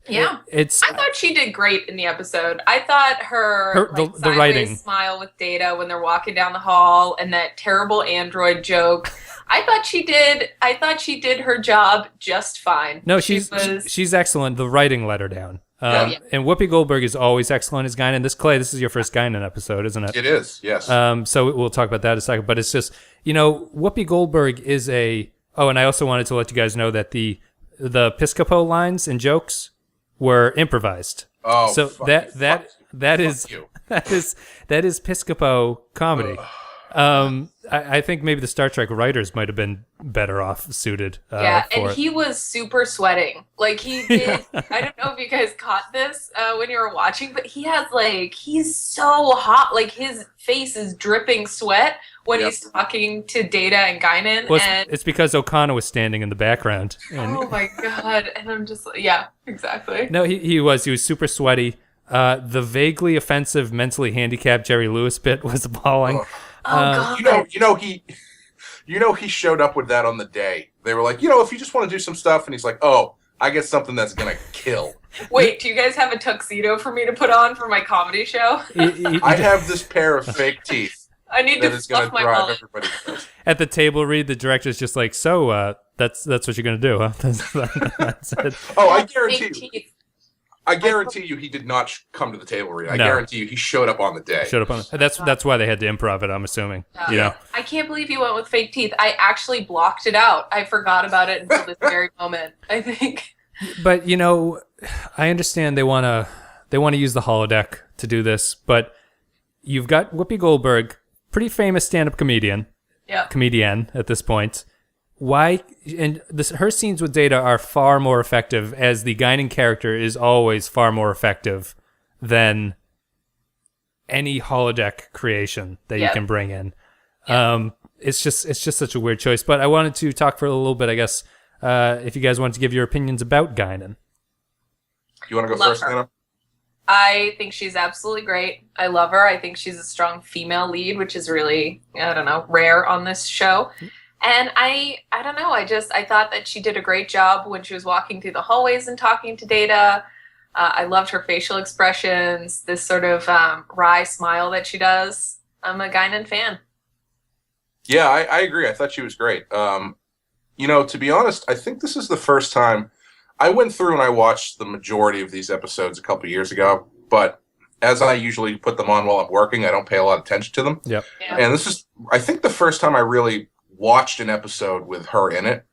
Yeah. I thought she did great in the episode. I thought her like, the writing smile with Data when they're walking down the hall and that terrible android joke. I thought she did her job just fine. No, she's excellent. The writing let her down. And Whoopi Goldberg is always excellent as Guinan. This is your first Guinan episode, isn't it? It is, yes. So we'll talk about that in a second. But it's just, you know, Whoopi Goldberg is a... Oh, and I also wanted to let you guys know that the Piscopo lines and jokes were improvised. Oh, so that is Piscopo comedy. I think maybe the Star Trek writers might have been better off suited. He was super sweating. Like he did. I don't know if you guys caught this when you were watching, but he's so hot. Like his face is dripping sweat when he's talking to Data and Guinan. Well, it's because Okona was standing in the background. Oh my God! And I'm just exactly. No, he was super sweaty. The vaguely offensive, mentally handicapped Jerry Lewis bit was appalling. Oh God! He showed up with that on the day. They were like, if you just want to do some stuff, and he's like, oh, I get something that's gonna kill. Wait, do you guys have a tuxedo for me to put on for my comedy show? I have this pair of fake teeth. I need to fluff my wallet. At the table read, the director's just like, so that's what you're gonna do, huh? That's it. Oh, I guarantee you. I guarantee you he did not come to the table read. I No. guarantee you he showed up on the day. Showed up on. That's why they had to improv it. I'm assuming. You know. I can't believe you went with fake teeth. I actually blocked it out. I forgot about it until this very moment, I think. But you know, I understand they want to use the holodeck to do this, but you've got Whoopi Goldberg, pretty famous stand-up comedian at this point. Why? And her scenes with Data are far more effective, as the Guinan character is always far more effective than any holodeck creation that you can bring in. It's just such a weird choice. But I wanted to talk for a little bit, I guess, if you guys want to give your opinions about Guinan. You want to go first, Anna? I think she's absolutely great. I love her. I think she's a strong female lead, which is really, I don't know, rare on this show. And I don't know. I thought that she did a great job when she was walking through the hallways and talking to Data. I loved her facial expressions, this sort of wry smile that she does. I'm a Guinan fan. Yeah, I agree. I thought she was great. You know, to be honest, I think this is the first time I went through and I watched the majority of these episodes a couple of years ago, but as I usually put them on while I'm working, I don't pay a lot of attention to them. Yep. Yeah. And this is, I think, the first time I really watched an episode with her in it.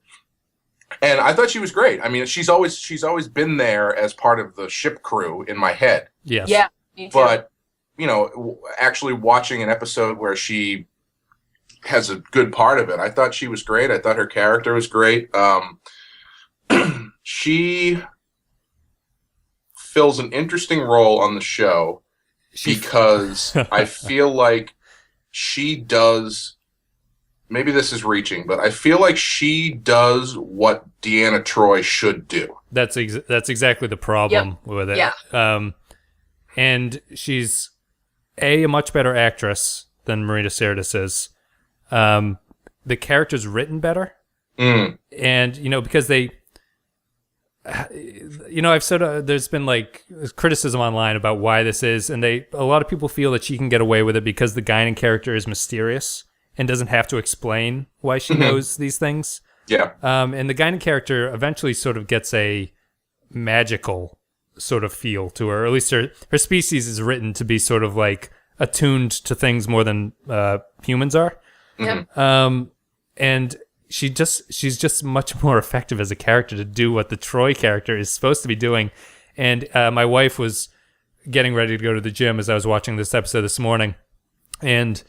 And I thought she was great. I mean, she's always been there as part of the ship crew in my head. Yes. Yeah, me too. But, you know, actually watching an episode where she has a good part of it, I thought she was great. I thought her character was great. She fills an interesting role on the show because I feel like she does, maybe this is reaching, but I feel like she does what Deanna Troi should do. That's exactly the problem with it. Yeah. And she's a much better actress than Marina Sirtis is. The character's written better. And, you know, because they, you know, there's been like criticism online about why this is, and a lot of people feel that she can get away with it because the Guinan character is mysterious and doesn't have to explain why she knows these things. Yeah. And the Guinan character eventually sort of gets a magical sort of feel to her, or at least her species is written to be sort of like attuned to things more than humans are. And she's just much more effective as a character to do what the Troi character is supposed to be doing. And my wife was getting ready to go to the gym as I was watching this episode this morning, and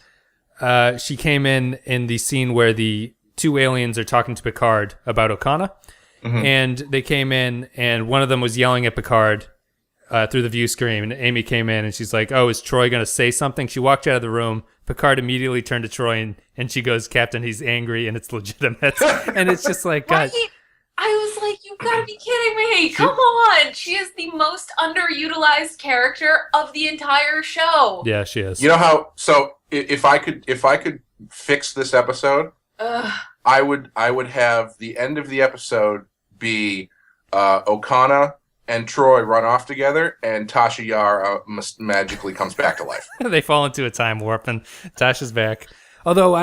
she came in the scene where the two aliens are talking to Picard about Okona, and they came in, and one of them was yelling at Picard through the view screen, and Amy came in, and she's like, "Oh, is Troi going to say something?" She walked out of the room. Picard immediately turned to Troi, and she goes, "Captain, he's angry, and it's legitimate." And it's just like, God. I was like, you gotta be kidding me. Come on. She is the most underutilized character of the entire show. Yeah, she is. You know how, so if I could fix this episode, I would have the end of the episode be Okona and Troi run off together, and Tasha Yar magically comes back to life. They fall into a time warp, and Tasha's back. Although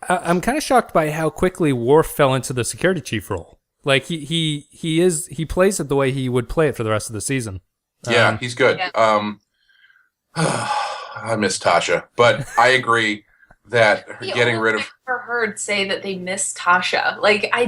I'm kind of shocked by how quickly Worf fell into the security chief role. Like he plays it the way he would play it for the rest of the season. Yeah, he's good. Yeah. I miss Tasha, but I agree that getting rid of. I've never heard say that they miss Tasha. Like I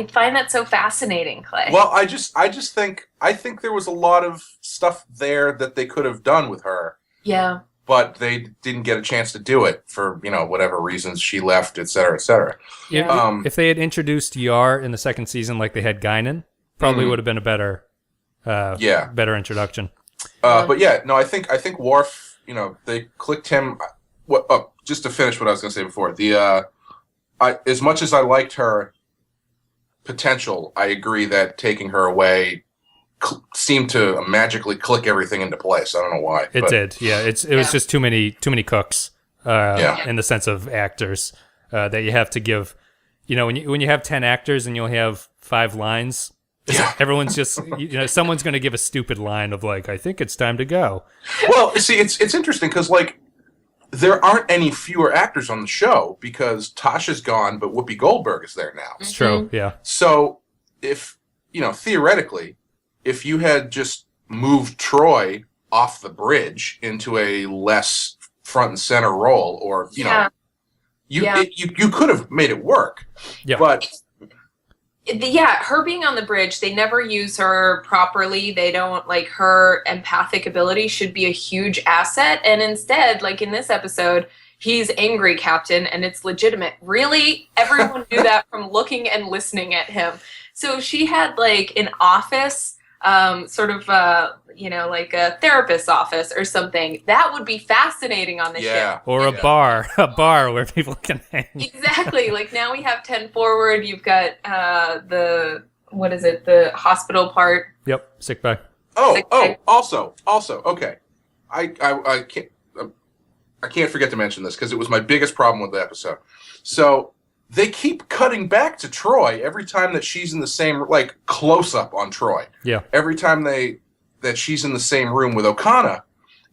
find that so fascinating, Clay. Well, I think there was a lot of stuff there that they could have done with her. Yeah. But they didn't get a chance to do it for, you know, whatever reasons she left, et cetera, et cetera. Yeah. If they had introduced Yar in the second season like they had Guinan, probably would have been a better better introduction. But yeah, no, I think Worf, you know, they clicked him. Just to finish what I was going to say before, as much as I liked her potential, I agree that taking her away seemed to magically click everything into place. I don't know why. It did. Yeah, it was just too many cooks. In the sense of actors that you have to give. You know, when you have 10 actors and you only have 5 lines, everyone's just, you know, someone's going to give a stupid line of like, "I think it's time to go." Well, see, it's interesting because like there aren't any fewer actors on the show because Tasha's gone, but Whoopi Goldberg is there now. It's true. Yeah. So if, you know, theoretically, if you had just moved Troy off the bridge into a less front and center role, or you know, you could have made it work. Yeah. But her being on the bridge, they never use her properly. They don't, like, her empathic ability should be a huge asset, and instead, like in this episode, he's angry, Captain, and it's legitimate. Really? Everyone knew that from looking and listening at him. So she had, like, an office, sort of, like a therapist's office or something. That would be fascinating on the ship. Or a bar where people can hang. Exactly. Like, now we have 10 forward. You've got the hospital part. Yep, sick bay. Also, okay. I can't forget to mention this because it was my biggest problem with the episode. So they keep cutting back to Troy every time that she's in the same, like, close up on Troy. Yeah. Every time that she's in the same room with Okona,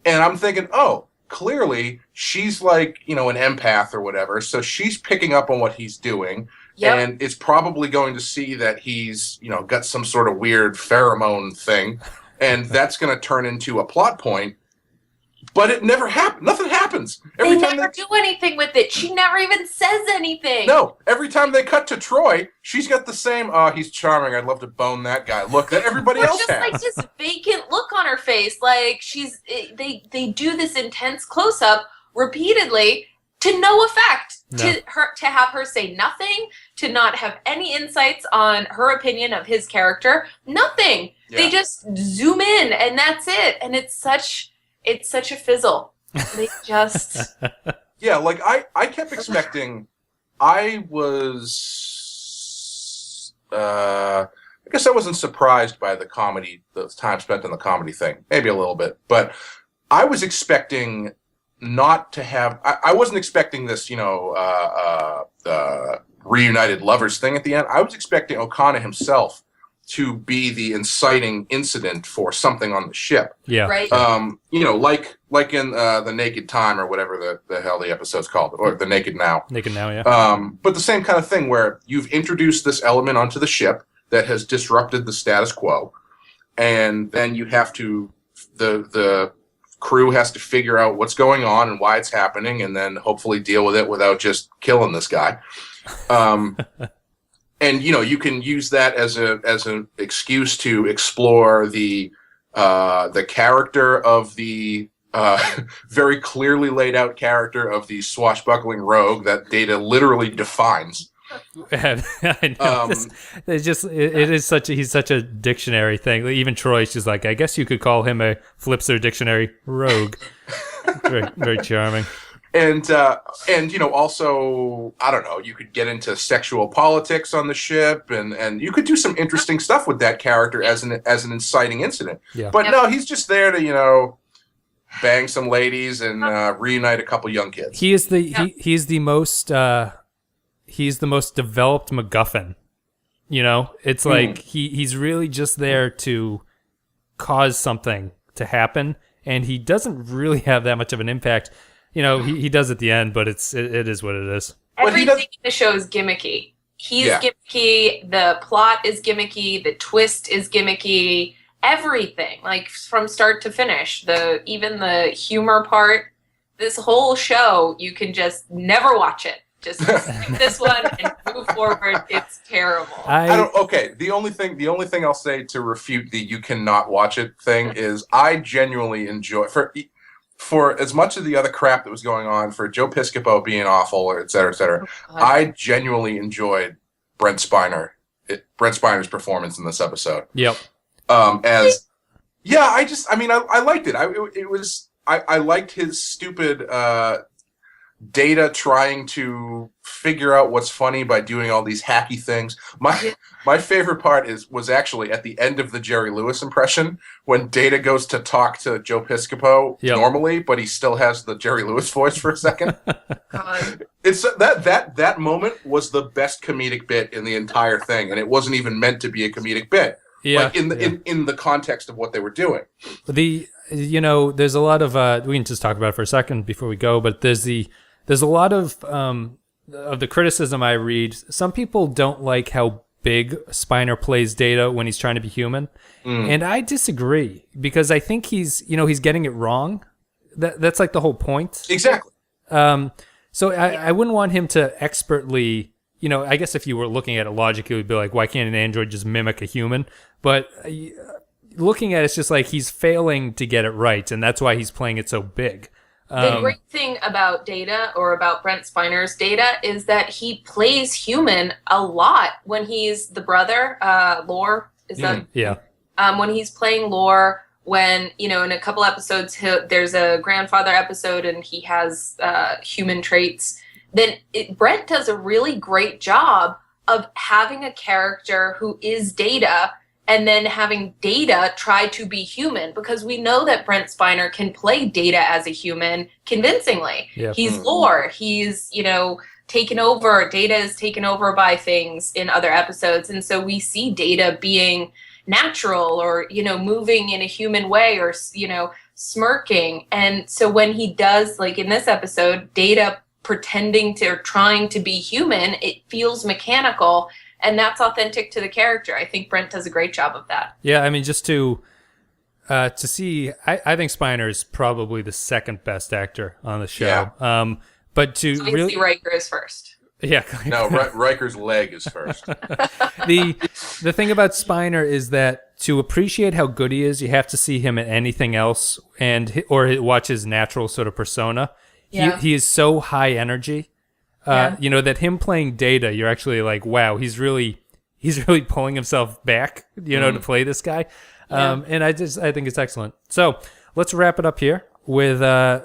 and I'm thinking, oh, clearly she's like, an empath or whatever, so she's picking up on what he's doing, and it's probably going to see that he's, got some sort of weird pheromone thing, and that's going to turn into a plot point. But it never happened. Nothing happens. They never do anything with it. She never even says anything. No. Every time they cut to Troy, she's got the same, he's charming, I'd love to bone that guy look that everybody else just has. Like this vacant look on her face. Like they do this intense close-up repeatedly to no effect. No. To have her say nothing, to not have any insights on her opinion of his character. Nothing. Yeah. They just zoom in and that's it. And it's such a fizzle. They just... Yeah, like, I kept expecting... I guess I wasn't surprised by the time spent on the comedy thing. Maybe a little bit. But I was expecting not to have... I wasn't expecting this, reunited lovers thing at the end. I was expecting Okona himself to be the inciting incident for something on the ship. Yeah. Right. Like in The Naked Time or whatever the hell the episode's called, or The Naked Now. Naked Now, yeah. But the same kind of thing where you've introduced this element onto the ship that has disrupted the status quo, and then you have to, the crew has to figure out what's going on and why it's happening, and then hopefully deal with it without just killing this guy. And you can use that as an excuse to explore the character of the very clearly laid out character of the swashbuckling rogue that Data literally defines. I know. He's such a dictionary thing. Even Troy, she's like, I guess you could call him a Flipster dictionary rogue. Very, very charming. And also, I don't know, you could get into sexual politics on the ship, and you could do some interesting stuff with that character as an inciting incident. Yeah. But no, he's just there to, bang some ladies and reunite a couple young kids. He's the most developed MacGuffin. It's like he's really just there to cause something to happen, and he doesn't really have that much of an impact. He does at the end, but it is what it is. Everything in the show is gimmicky. He's gimmicky. The plot is gimmicky. The twist is gimmicky. Everything, like from start to finish. Even the humor part. This whole show, you can just never watch it. Just skip this one and move forward. It's terrible. Okay, the only thing I'll say to refute the "you cannot watch it" thing is I genuinely enjoy for as much of the other crap that was going on, for Joe Piscopo being awful, or et cetera, I genuinely enjoyed Brent Spiner's performance in this episode. Yep. I liked it. I liked his stupid Data trying to figure out what's funny by doing all these hacky things. My favorite part was actually at the end of the Jerry Lewis impression when Data goes to talk to Joe Piscopo normally, but he still has the Jerry Lewis voice for a second. God. It's that moment was the best comedic bit in the entire thing, and it wasn't even meant to be a comedic bit. Yeah, in the context of what they were doing. There's a lot of we can just talk about it for a second before we go, but there's a lot of the criticism I read. Some people don't like how big Spiner plays Data when he's trying to be human. And I disagree because I think he's getting it wrong. That's like the whole point. Exactly. So I wouldn't want him to expertly, I guess if you were looking at it logically, it would be like, why can't an android just mimic a human? But looking at it, it's just like he's failing to get it right, and that's why he's playing it so big. The great thing about Data, or about Brent Spiner's Data, is that he plays human a lot when he's the brother, Lore. Is that? Yeah. When he's playing Lore, when, in a couple episodes, there's a grandfather episode and he has human traits, then Brent does a really great job of having a character who is Data and then having Data try to be human, because we know that Brent Spiner can play Data as a human convincingly. Yep. He's Lore. He's, taken over. Data is taken over by things in other episodes. And so we see Data being natural, or, moving in a human way, or, smirking. And so when he does, like in this episode, Data pretending to or trying to be human, it feels mechanical. And that's authentic to the character. I think Brent does a great job of that. Yeah, I mean, just to see, I think Spiner is probably the second best actor on the show. Yeah. But to I really, see Riker is first. Yeah. No, Riker's leg is first. The thing about Spiner is that to appreciate how good he is, you have to see him in anything else, or watch his natural sort of persona. Yeah. He is so high energy. That him playing Data, you're actually like, wow, he's really pulling himself back, to play this guy. And I think it's excellent. So let's wrap it up here with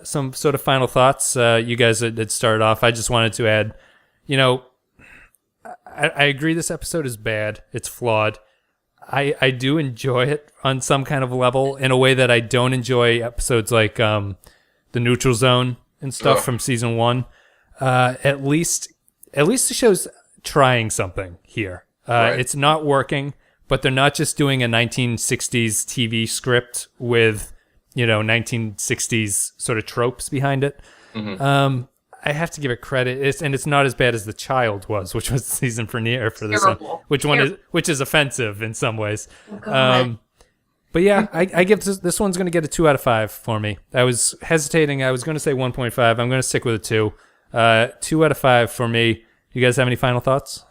some sort of final thoughts. You guys had started off. I just wanted to add, I agree this episode is bad. It's flawed. I do enjoy it on some kind of level in a way that I don't enjoy episodes like The Neutral Zone and stuff from season 1. At least the show's trying something here. Right. It's not working, but they're not just doing a 1960s TV script with, 1960s sort of tropes behind it. Mm-hmm. I have to give it credit. It's not as bad as The Child was, which was the season premiere for this Terrible. one, which is offensive in some ways. God. But yeah, I give this one's going to get a 2 out of 5 for me. I was hesitating. I was going to say 1.5. I'm going to stick with a 2. 2 out of 5 for me. You guys have any final thoughts?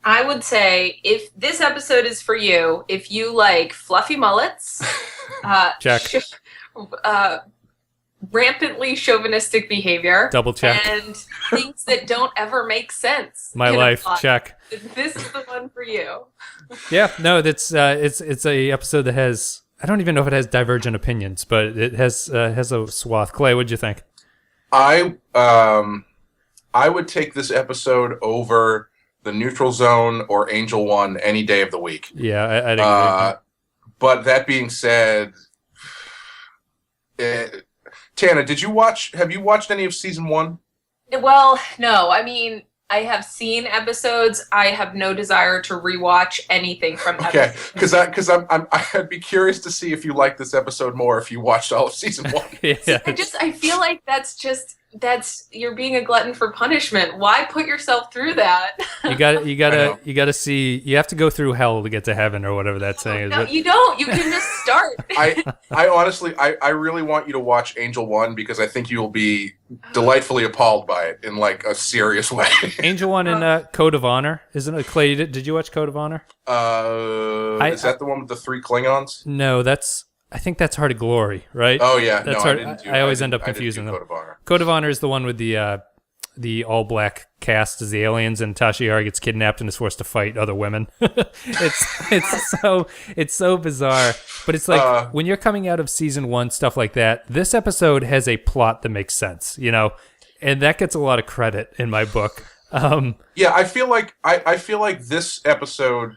I would say, if this episode is for you, if you like fluffy mullets, check. Rampantly chauvinistic behavior, Double check. and things that don't ever make sense. My in a life, plot, check. This is the one for you. Yeah, no, it's a episode that has, I don't even know if it has divergent opinions, but it has a swath. Clay, what'd you think? I would take this episode over The Neutral Zone or Angel One any day of the week. Yeah, I'd agree. But that being said, Tana, have you watched any of season 1? Well, no. I mean, I have seen episodes. I have no desire to rewatch anything from Okay, episodes. because I'd be curious to see if you like this episode more if you watched all of season 1. Yeah. I feel like that's you're being a glutton for punishment. Why put yourself through that? You gotta see. You have to go through hell to get to heaven, or whatever that saying is. No, you don't. You can just start. I honestly, I really want you to watch Angel One because I think you will be delightfully appalled by it in like a serious way. Angel One and Code of Honor, isn't it? Clay, did you watch Code of Honor? Is that the one with the 3 Klingons? No, I think that's Heart of Glory, right? Oh yeah, that's Heart. I always end up confusing them. Code of Honor. Code of Honor is the one with the all black cast as the aliens, and Tasha Yar gets kidnapped and is forced to fight other women. it's so bizarre, but it's like when you're coming out of season 1, stuff like that. This episode has a plot that makes sense, and that gets a lot of credit in my book. Yeah, I feel like this episode,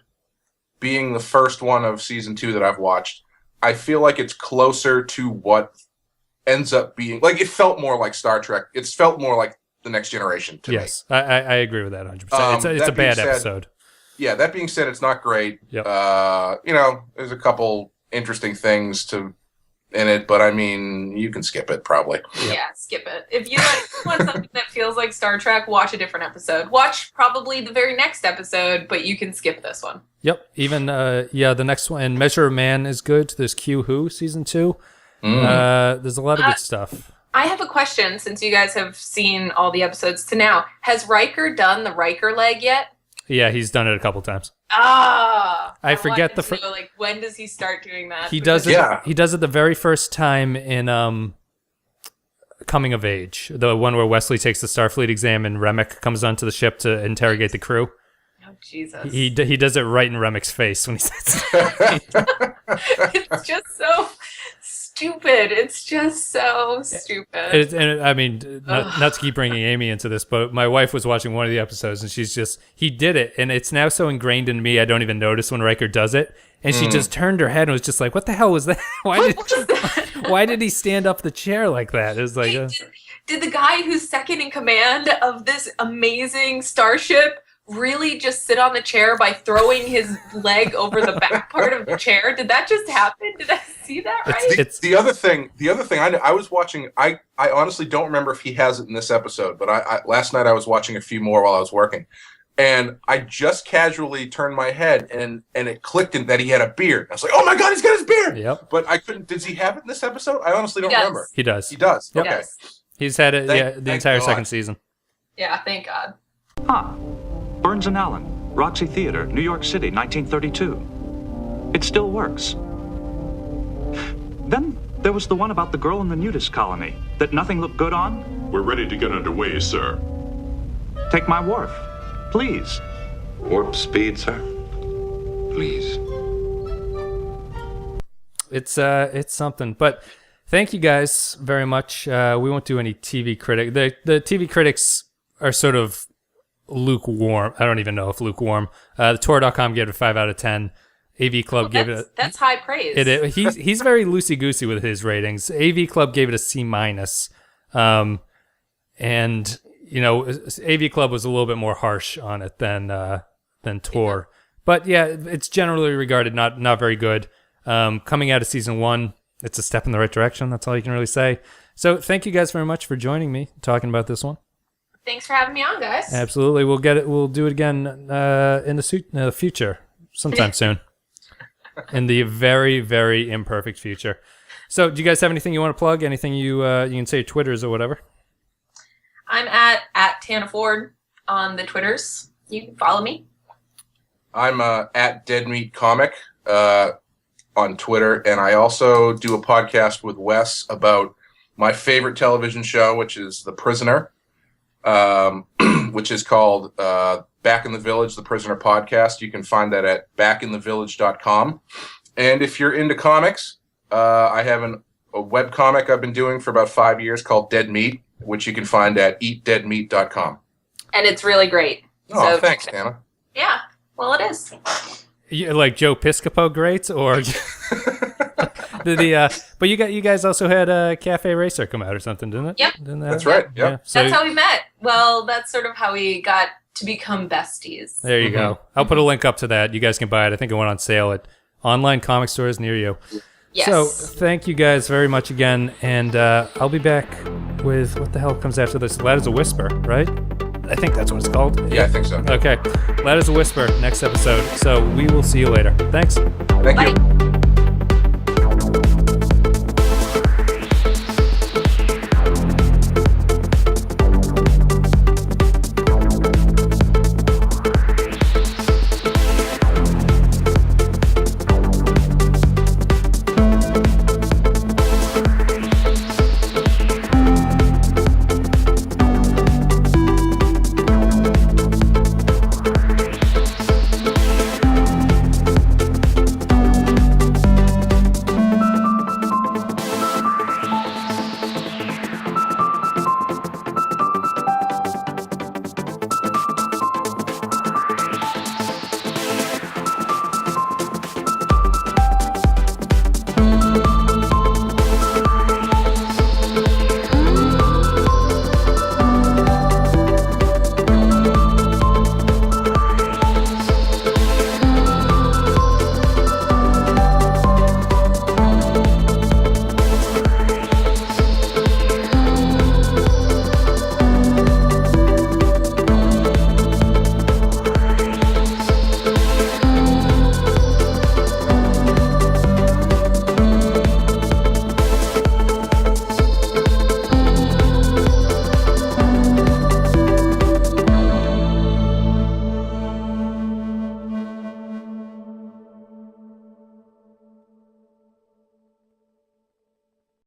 being the first one of season 2 that I've watched, I feel like it's closer to what ends up being like. It felt more like Star Trek. It's felt more like The Next Generation to me. Yes, I agree with that 100%. It's a bad episode. Yeah, that being said, it's not great. Yep. There's a couple interesting things in it, but I mean, you can skip it probably. Yeah, skip it. If you want something that feels like Star Trek, watch a different episode. Watch probably the very next episode, but you can skip this one. Yep. Even, the next one. And Measure of Man is good. There's Q Who, season 2. There's a lot of good stuff. I have a question, since you guys have seen all the episodes to now. Has Riker done the Riker leg yet? Yeah, he's done it a couple times. I forget like, when does he start doing that? He does it. Yeah. He does it the very first time in Coming of Age, the one where Wesley takes the Starfleet exam and Remick comes onto the ship to interrogate the crew. Oh Jesus! He does it right in Remick's face when he says. It's just so stupid. It's just so stupid. Not to keep bringing Amy into this, but my wife was watching one of the episodes and he did it, and it's now so ingrained in me I don't even notice when Riker does it. And she just turned her head and was just like, "What the hell was that? Why did he stand up the chair like that?" It was like, did the guy who's second in command of this amazing starship really just sit on the chair by throwing his leg over the back part of the chair? Did that just happen? Did I see that right? The other thing I was watching, I honestly don't remember if he has it in this episode, but I last night I was watching a few more while I was working, and I just casually turned my head and it clicked in that he had a beard. I was like, oh my God, he's got his beard. Yep. But I couldn't, does he have it in this episode? I honestly don't remember. He does. He does. Yep. Okay. Yes. He's had it the entire second season. Yeah, thank God. Burns and Allen, Roxy Theater, New York City, 1932. It still works. Then there was the one about the girl in the nudist colony that nothing looked good on. We're ready to get underway, sir. Take my wharf, please. Warp speed, sir. Please. It's something, but thank you guys very much. We won't do any TV critic. The TV critics are sort of lukewarm. I don't even know if lukewarm. The Tor.com gave it a 5 out of 10. AV Club gave it that's high praise. He's very loosey-goosey with his ratings. AV Club gave it a C-. And AV Club was a little bit more harsh on it than Tor. But yeah, it's generally regarded not very good. Coming out of season 1, it's a step in the right direction. That's all you can really say. So thank you guys very much for joining me talking about this one. Thanks for having me on, guys. Absolutely. We'll do it again in the future, sometime soon. In the very, very imperfect future. So, do you guys have anything you want to plug? Anything you can say Twitters or whatever? I'm at Tana Ford on the Twitters. You can follow me. I'm at Dead Meat Comic on Twitter, and I also do a podcast with Wes about my favorite television show, which is The Prisoner. Which is called Back in the Village, The Prisoner Podcast. You can find that at backinthevillage.com. And if you're into comics, I have a web comic I've been doing for about 5 years called Dead Meat, which you can find at eatdeadmeat.com. And it's really great. Oh, so, thanks, Tana. Yeah, well, it is. Like Joe Piscopo great, or... But you guys also had a Cafe Racer come out or something, didn't it? Yep. That's right. Yep. Yeah. So that's how we met. Well, that's sort of how we got to become besties. There you go. I'll put a link up to that. You guys can buy it. I think it went on sale at online comic stores near you. Yes. So thank you guys very much again, and I'll be back with what the hell comes after this. Loud as a Whisper, right? I think that's what it's called. Yeah, I think so. Okay. Loud as a Whisper, next episode. So we will see you later. Thanks. Thank you.